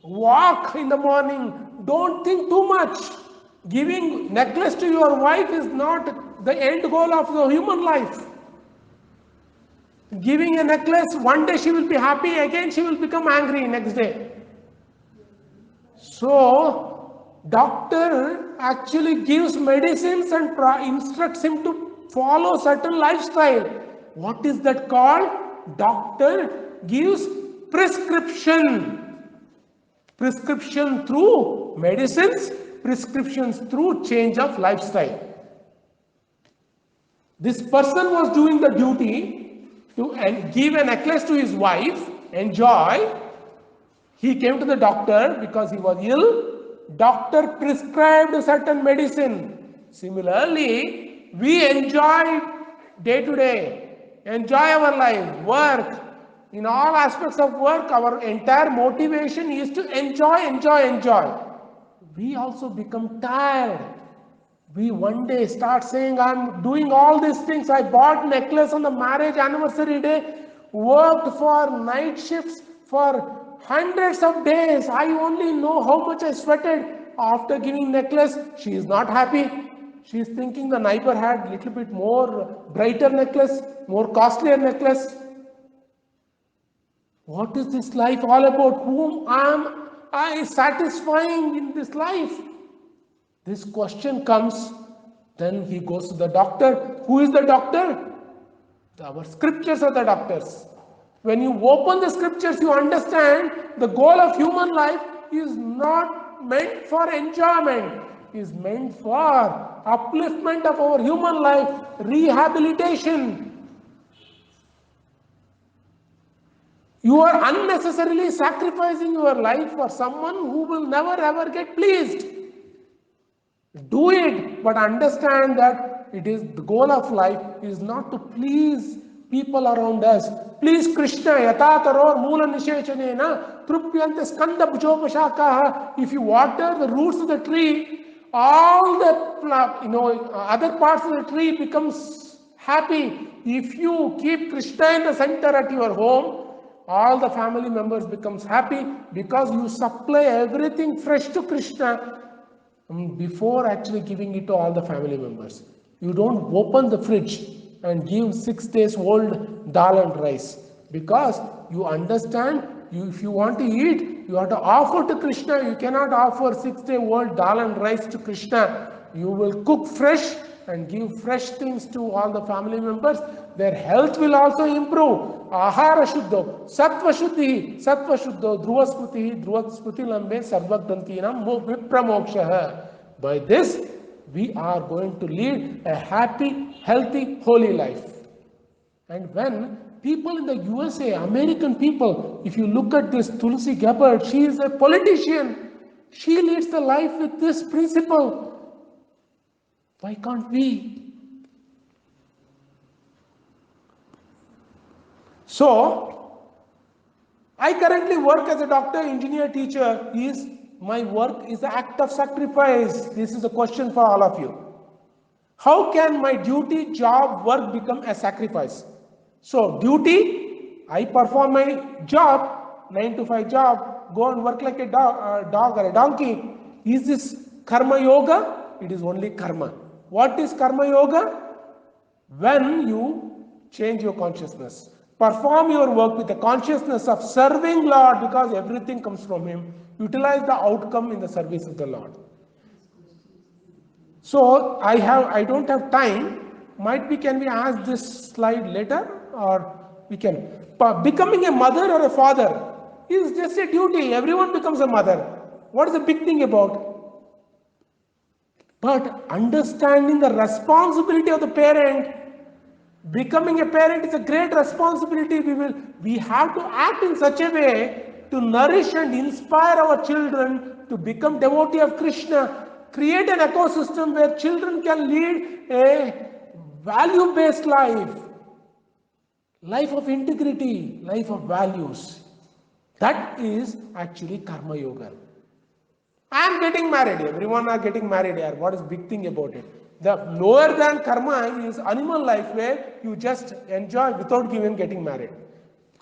walk in the morning, don't think too much. Giving necklace to your wife is not the end goal of the human life. Giving a necklace, one day she will be happy, again she will become angry next day. So, doctor actually gives medicines and instructs him to follow certain lifestyle. What is that called? Doctor gives prescription. Prescription through medicines, prescriptions through change of lifestyle. This person was doing the duty to give a necklace to his wife, enjoy. He came to the doctor because he was ill. Doctor prescribed a certain medicine. Similarly, we enjoy day to day, enjoy our life, work. In all aspects of work, our entire motivation is to enjoy. We also become tired. We one day start saying, I'm doing all these things. I bought necklace on the marriage anniversary day, worked for night shifts for hundreds of days. I only know how much I sweated. After giving necklace, she is not happy. She is thinking the neighbor had little bit more brighter necklace, more costlier necklace. What is this life all about? Whom am I satisfying in this life? This question comes, then he goes to the doctor. Who is the doctor? Our scriptures are the doctors. When you open the scriptures, you understand the goal of human life is not meant for enjoyment, is meant for upliftment of our human life, rehabilitation. You are unnecessarily sacrificing your life for someone who will never ever get pleased. Do it, but understand that it is the goal of life is not to please people around us. Please Krishna, yatataror moola nishechanena, trupyante skanda bhujopashakaha. If you water the roots of the tree, all the other parts of the tree becomes happy. If you keep Krishna in the center at your home, all the family members becomes happy because you supply everything fresh to Krishna before actually giving it to all the family members. You don't open the fridge and give 6 days old dal and rice, because you understand if you want to eat, you have to offer to Krishna. You cannot offer 6-day old dal and rice to Krishna. You will cook fresh and give fresh things to all the family members. Their health will also improve. Ahara shuddho, sattva shuddho, dhruva smriti lambe sarvagdantinam vipramoksha. By this, we are going to lead a happy, healthy, holy life. And when people in the USA, American people, if you look at this Tulsi Gabbard, she is a politician. She leads the life with this principle. Why can't we? So, I currently work as a doctor, engineer, teacher. My work is the act of sacrifice. This is a question for all of you. How can my duty, job, work become a sacrifice? So, duty, I perform my job, 9 to 5 job, go and work like a dog or a donkey. Is this karma yoga? It is only karma. What is karma yoga? When you change your consciousness, perform your work with the consciousness of serving Lord, because everything comes from Him. Utilize the outcome in the service of the Lord. So I don't have time. Might be, can we ask this slide later, or we can? Becoming a mother or a father is just a duty. Everyone becomes a mother. What is the big thing about? But understanding the responsibility of the parent, becoming a parent is a great responsibility. We have to act in such a way to nourish and inspire our children to become devotee of Krishna. create an ecosystem where children can lead a value-based life, life of integrity, life of values. That is actually Karma Yoga. I am getting married. Everyone are getting married here. What is big thing about it? The lower than karma is animal life, where you just enjoy without even getting married.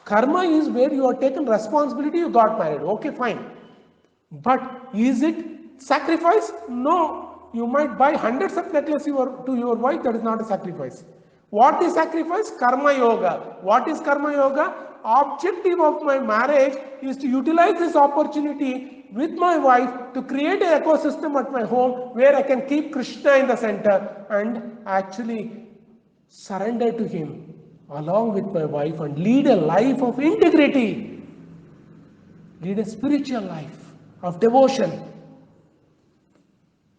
Karma is where you are taken responsibility, you got married. Okay, fine. But is it sacrifice? No. You might buy hundreds of necklaces to your wife, that is not a sacrifice. What is sacrifice? Karma Yoga. What is Karma Yoga? Objective of my marriage is to utilize this opportunity with my wife to create an ecosystem at my home where I can keep Krishna in the center and actually surrender to him along with my wife and lead a life of integrity, lead a spiritual life of devotion.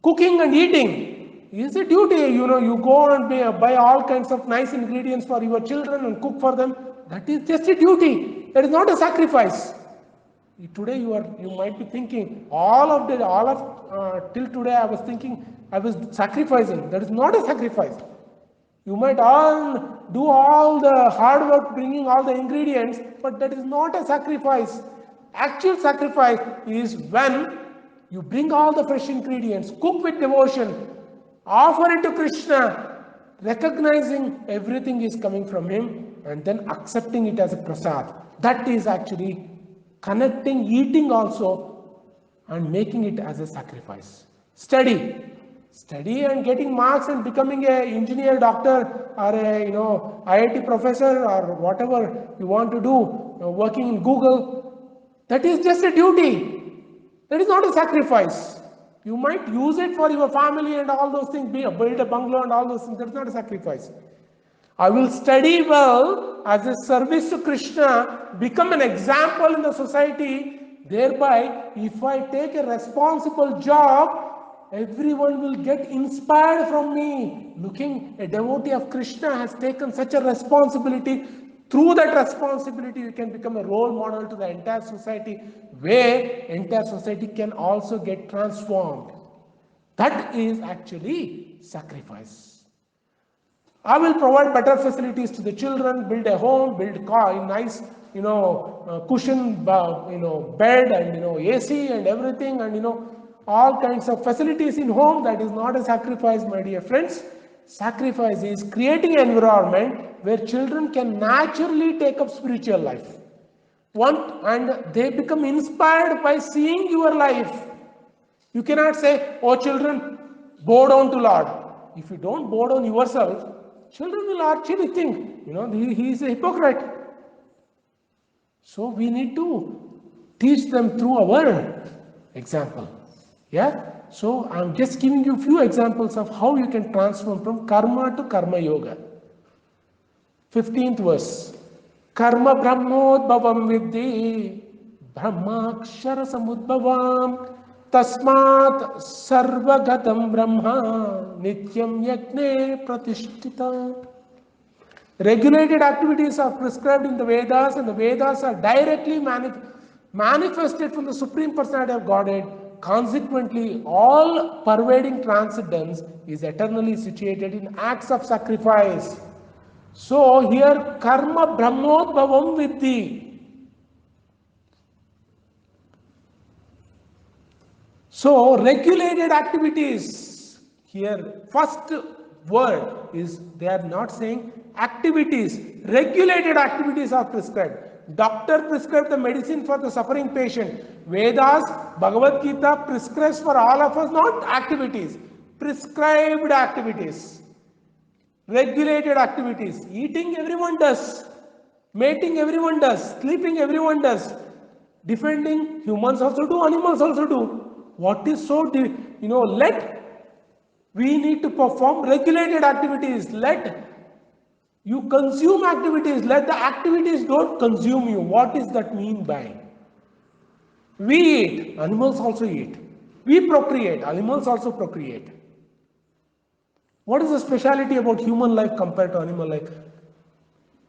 Cooking and eating is a duty. You go and buy all kinds of nice ingredients for your children and cook for them. That is just a duty. That is not a sacrifice. Today you might be thinking till today I was thinking I was sacrificing. That is not a sacrifice. You might all do all the hard work bringing all the ingredients, but that is not a sacrifice. Actual sacrifice is when you bring all the fresh ingredients, cook with devotion, offer it to Krishna, recognizing everything is coming from him and then accepting it as a prasad. That is actually connecting, eating also, and making it as a sacrifice. Study and getting marks and becoming an engineer, doctor, or a IIT professor, or whatever you want to do, working in Google. That is just a duty. That is not a sacrifice. You might use it for your family and all those things, build a bungalow and all those things. That is not a sacrifice. I will study well as a service to Krishna, become an example in the society. Thereby, if I take a responsible job, everyone will get inspired from me. Looking, a devotee of Krishna has taken such a responsibility. Through that responsibility, you can become a role model to the entire society, where entire society can also get transformed. That is actually sacrifice. I will provide better facilities to the children, build a home, build a car, nice, cushion, bed, and AC and everything, and all kinds of facilities in home. That is not a sacrifice, my dear friends. Sacrifice is creating an environment where children can naturally take up spiritual life. And they become inspired by seeing your life. You cannot say, oh children, bow down to Lord. If you don't bow down yourself, children will actually think, he is a hypocrite. So we need to teach them through our example. Yeah? So I'm just giving you a few examples of how you can transform from karma to karma yoga. 15th verse. Karma brahmodbhavam vidhi brahmakshara samudbhavam tasmat sarvagatam brahma nityam yajne pratishtita. Regulated activities are prescribed in the Vedas, and the Vedas are directly manifested from the Supreme Personality of Godhead. Consequently, all pervading transcendence is eternally situated in acts of sacrifice. So here, karma brahmodbhavam vidhi. So regulated activities. Here, first word is, they are not saying activities. Regulated activities are prescribed. Doctor prescribes the medicine for the suffering patient. Vedas, Bhagavad Gita prescribes for all of us not activities, prescribed activities, regulated activities. Eating everyone does, mating everyone does, sleeping everyone does, defending humans also do, animals also do. What is so, we need to perform regulated activities. Let you consume activities. Let the activities don't consume you. What does that mean by? We eat, animals also eat. We procreate, animals also procreate. What is the speciality about human life compared to animal life?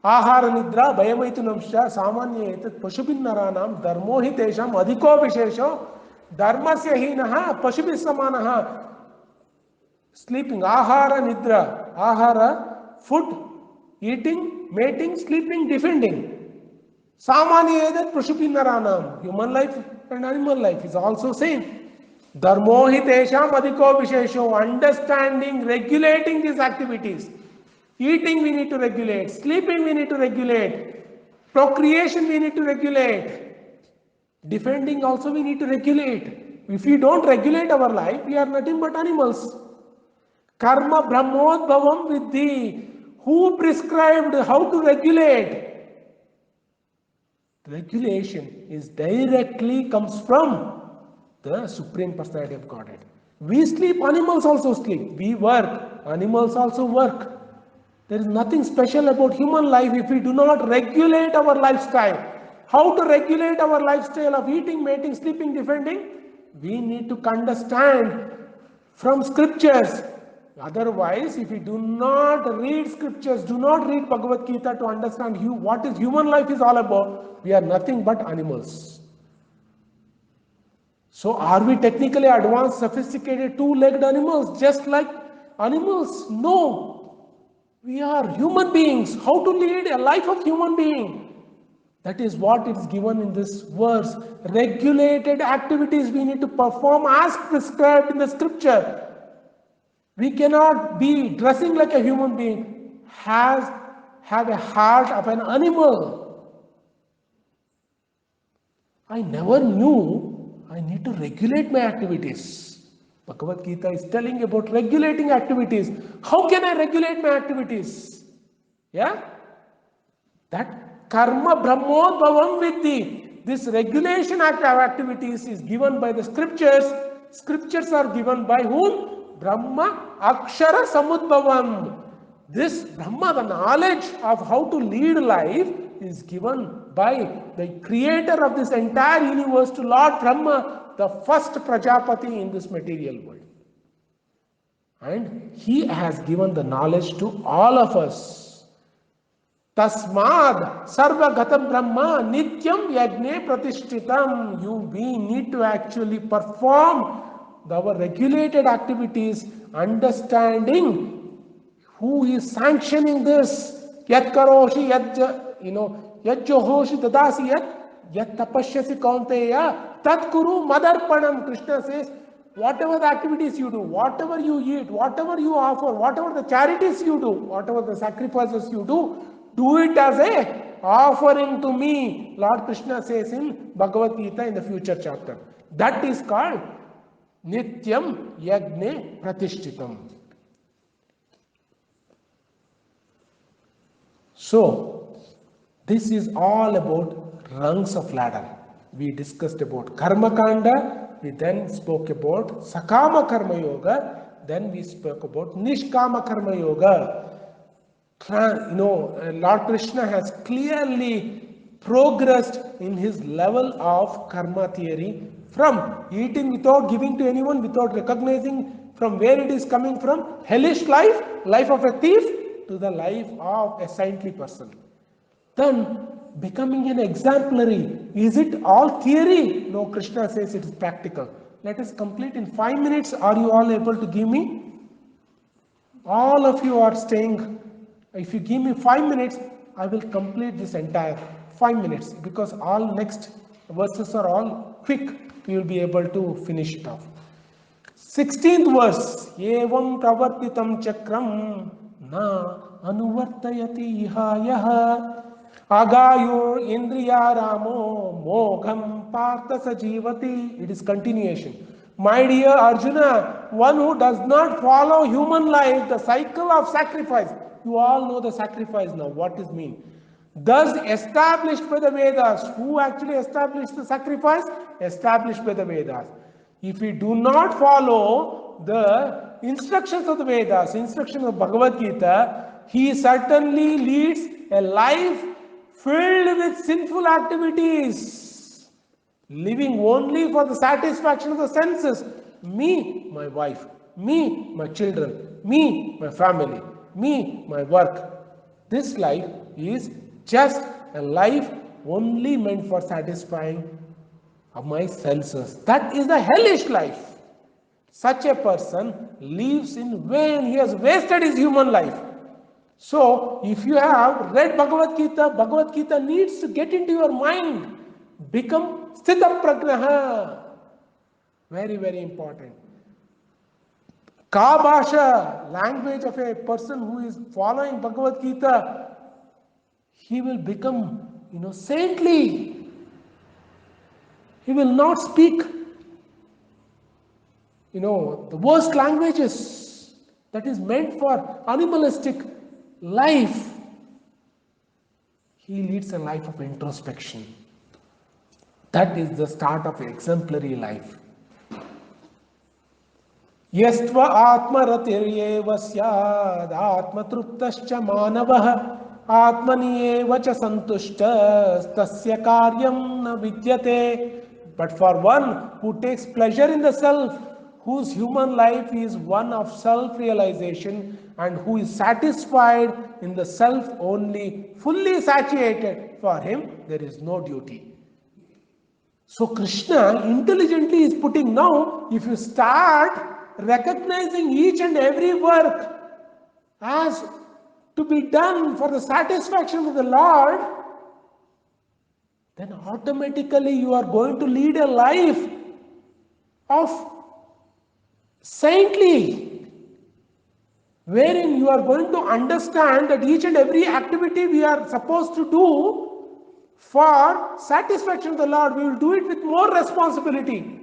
Ahara nidra bhayamaitunamsha samanya etat pashubinnaranam dharmo hi tesham adhiko vishesho dharmasya hinaha pashubis samanaha. Sleeping, ahara, nidra, ahara, food, eating, mating, sleeping, defending. Samanya edat prashupi naranam. Human life and animal life is also same. Dharmo hi tesham adhiko vishesho. Understanding, regulating these activities. Eating we need to regulate. Sleeping we need to regulate. Procreation we need to regulate. Defending also we need to regulate. If we don't regulate our life, we are nothing but animals. Karma Brahmodbhavam Vidhi. Who prescribed how to regulate? Regulation is directly comes from the Supreme Personality of Godhead. We sleep, animals also sleep. We work, animals also work. There is nothing special about human life if we do not regulate our lifestyle. How to regulate our lifestyle of eating, mating, sleeping, defending? We need to understand from scriptures. Otherwise, if we do not read scriptures, do not read Bhagavad Gita to understand what is human life is all about, we are nothing but animals. So are we technically advanced, sophisticated, two-legged animals just like animals? No. We are human beings. How to lead a life of human being? That is what is given in this verse. Regulated activities we need to perform as prescribed in the scripture. We cannot be dressing like a human being, have a heart of an animal. I never knew I need to regulate my activities. Bhagavad Gita is telling about regulating activities. How can I regulate my activities? Yeah? That karma brahmodbhavam vidhi. This regulation of activities is given by the scriptures. Scriptures are given by whom? Brahma Akshara Samudbhavam. This Brahma, the knowledge of how to lead life, is given by the creator of this entire universe to Lord Brahma, the first Prajapati in this material world. And he has given the knowledge to all of us. Tasmad Sarva Gatam Brahma Nityam Yagne Pratishtitam. We need to actually perform our regulated activities, understanding who is sanctioning this. Yat karoshi, yat johoshi dadasi yat tapashyasi kaunteya tat kuru madarpanam. Krishna says, whatever the activities you do, whatever you eat, whatever you offer, whatever the charities you do, whatever the sacrifices you do it as a offering to me. Lord Krishna says in Bhagavad Gita in the future chapter. That is called Nityam Yagne Pratishtitam. So, this is all about rungs of ladder. We discussed about Karma Kanda, we then spoke about Sakama Karma Yoga, then we spoke about Nishkama Karma Yoga. Lord Krishna has clearly progressed in his level of karma theory from eating without giving to anyone, without recognizing from where it is coming from, hellish life of a thief, to the life of a saintly person. Then becoming an exemplary. Is it all theory? No, Krishna says it is practical. Let us complete in 5 minutes. Are you all able to give me? All of you are staying. If you give me 5 minutes, I will complete this entire 5 minutes, because all next verses are all quick. You will be able to finish it off. 16th verse. Evam pravartitam chakram na anuvartayati ihayah agayo indriya ramo mogham partha sajivati. It is continuation. My dear Arjuna, one who does not follow human life, the cycle of sacrifice. You all know the sacrifice now, what is mean. Thus established by the Vedas. Who actually established the sacrifice? Established by the Vedas. If we do not follow the instructions of the Vedas, instructions of Bhagavad Gita, he certainly leads a life filled with sinful activities, living only for the satisfaction of the senses. Me, my wife. Me, my children. Me, my family. Me, my work. This life is just a life only meant for satisfying of my senses. That is the hellish life. such a person lives in vain. He has wasted his human life. So, if you have read Bhagavad Gita needs to get into your mind, become Sthita Prajnaha. Very, very important. Ka Bhasha, language of a person who is following Bhagavad Gita, he will become, saintly. He will not speak, the worst languages that is meant for animalistic life. He leads a life of introspection. That is the start of exemplary life. Yastva atmaratiryeva syad atmatruptascha manavah atmanieva cha santushtas tasya karyam na vidyate. But for one who takes pleasure in the self, whose human life is one of self-realization and who is satisfied in the self only, fully satiated, for him there is no duty. So Krishna intelligently is putting, now if you start recognizing each and every work as to be done for the satisfaction of the Lord, then automatically you are going to lead a life of saintly, wherein you are going to understand that each and every activity we are supposed to do for satisfaction of the Lord, we will do it with more responsibility.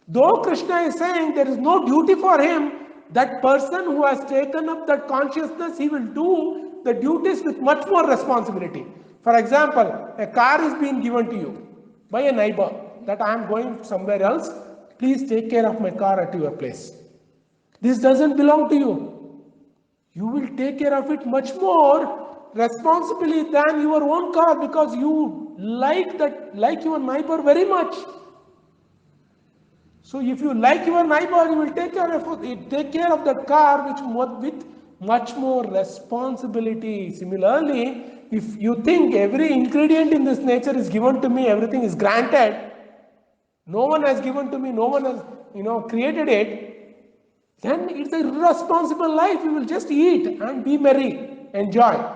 Though Krishna is saying there is no duty for him, that person who has taken up that consciousness, he will do the duties with much more responsibility. For example, a car is being given to you by a neighbor that I am going somewhere else, please take care of my car at your place. This doesn't belong to you. You will take care of it much more responsibly than your own car, because you like your neighbor very much. So if you like your neighbor, you will take care of that car with much more responsibility. Similarly, if you think every ingredient in this nature is given to me, everything is granted, no one has given to me, no one has created it, then it's a irresponsible life. You will just eat and be merry, enjoy.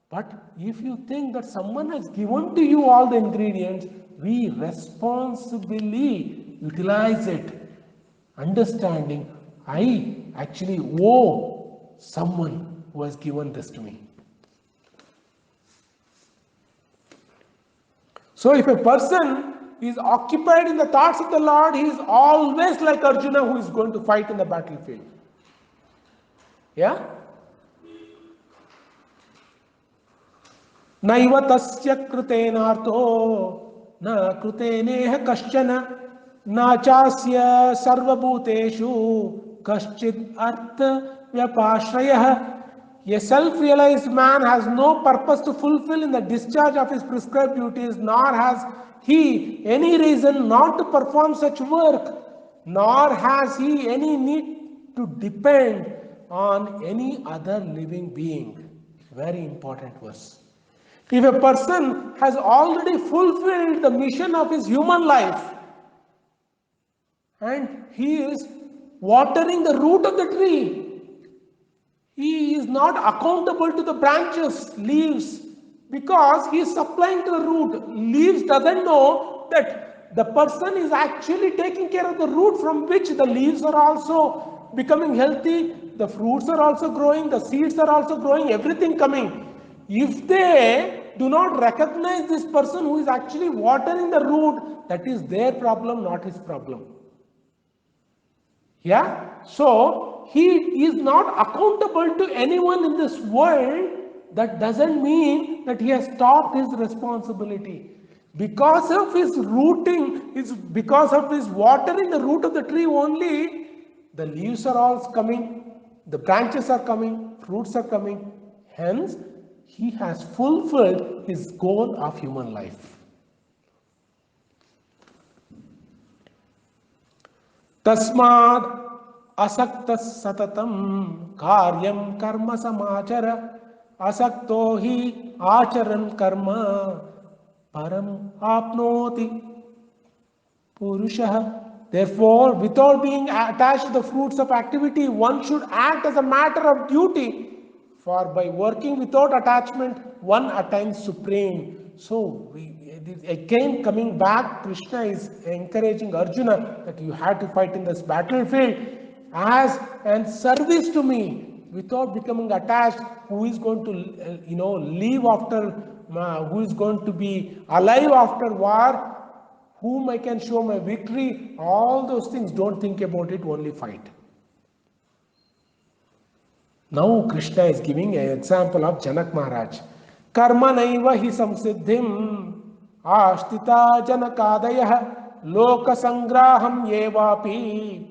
But if you think that someone has given to you all the ingredients, we responsibly utilize it, understanding I actually owe someone who has given this to me. So if a person is occupied in the thoughts of the Lord, he is always like Arjuna, who is going to fight in the battlefield. Yeah? Naiva tasya krutenartho na kruteneha kaschana na chasya sarvabhuteshu kaschid artha vyapashrayah. A self-realized man has no purpose to fulfill in the discharge of his prescribed duties, nor has he any reason not to perform such work, nor has he any need to depend on any other living being. Very important verse. If a person has already fulfilled the mission of his human life and he is watering the root of the tree, he is not accountable to the branches, leaves, because he is supplying to the root. Leaves doesn't know that the person is actually taking care of the root from which the leaves are also becoming healthy, the fruits are also growing, the seeds are also growing, everything coming. If they do not recognize this person who is actually watering the root, that is their problem, not his problem. Yeah? So, he is not accountable to anyone in this world. That doesn't mean that he has stopped his responsibility. Because of his rooting, because of his watering the root of the tree only, the leaves are all coming, the branches are coming, fruits are coming. Hence, he has fulfilled his goal of human life. Tasmad asakta satatam karyam karma samachara asakto hi acharan karma param apnoti purushah. Therefore, without being attached to the fruits of activity, one should act as a matter of duty. For by working without attachment, one attains supreme. So, again coming back, Krishna is encouraging Arjuna that you have to fight in this battlefield as and service to me without becoming attached. Who is going to, live after, who is going to be alive after war? Whom I can show my victory? All those things, don't think about it, only fight. Now Krishna is giving an example of Janak Maharaj. Karma naiva hi samsiddhim ashtita janakadayah loka sangraham yevapi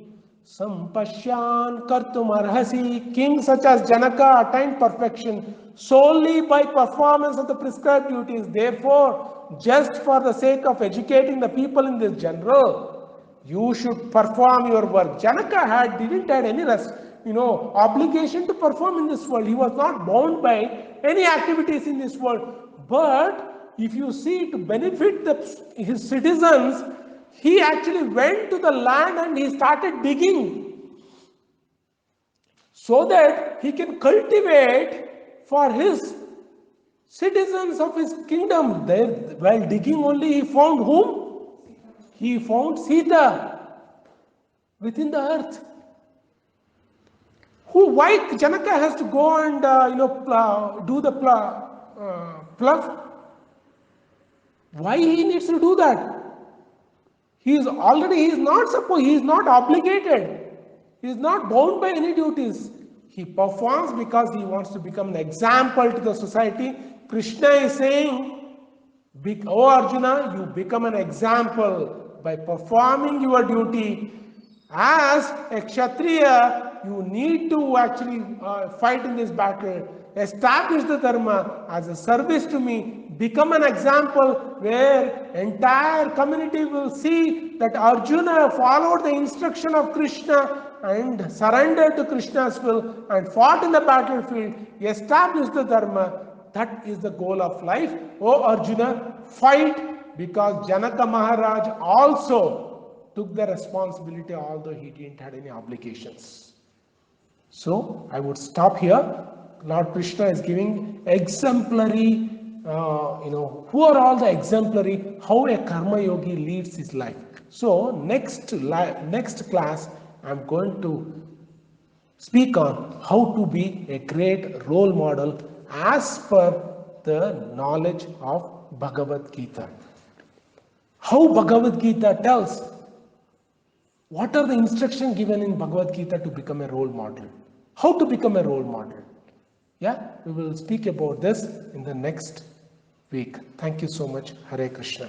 sampashyan kartum arhasi. Kings such as Janaka attained perfection solely by performance of the prescribed duties. Therefore, just for the sake of educating the people in this general, you should perform your work. Janaka didn't have any obligation to perform in this world. He was not bound by any activities in this world. But if you see, to benefit his citizens, he actually went to the land and he started digging so that he can cultivate for his citizens of his kingdom. There, while digging only, he found whom? He found Sita within the earth. Why Janaka has to go and do the plough? Why he needs to do that? He is not obligated. He is not bound by any duties. He performs because he wants to become an example to the society. Krishna is saying, "Oh Arjuna, you become an example by performing your duty. As a Kshatriya, you need to actually fight in this battle, establish the dharma as a service to me, become an example where entire community will see that Arjuna followed the instruction of Krishna and surrendered to Krishna's will and fought in the battlefield, established the dharma." That is the goal of life. Oh Arjuna, fight, because Janaka Maharaj also took the responsibility, although he didn't have any obligations. So I would stop here. Lord Krishna is giving exemplary, who are all the exemplary, how a karma yogi leads his life. So next class, I'm going to speak on how to be a great role model as per the knowledge of Bhagavad Gita. How Bhagavad Gita tells, what are the instructions given in Bhagavad Gita to become a role model? How to become a role model? Yeah, we will speak about this in the next week. Thank you so much. Hare Krishna.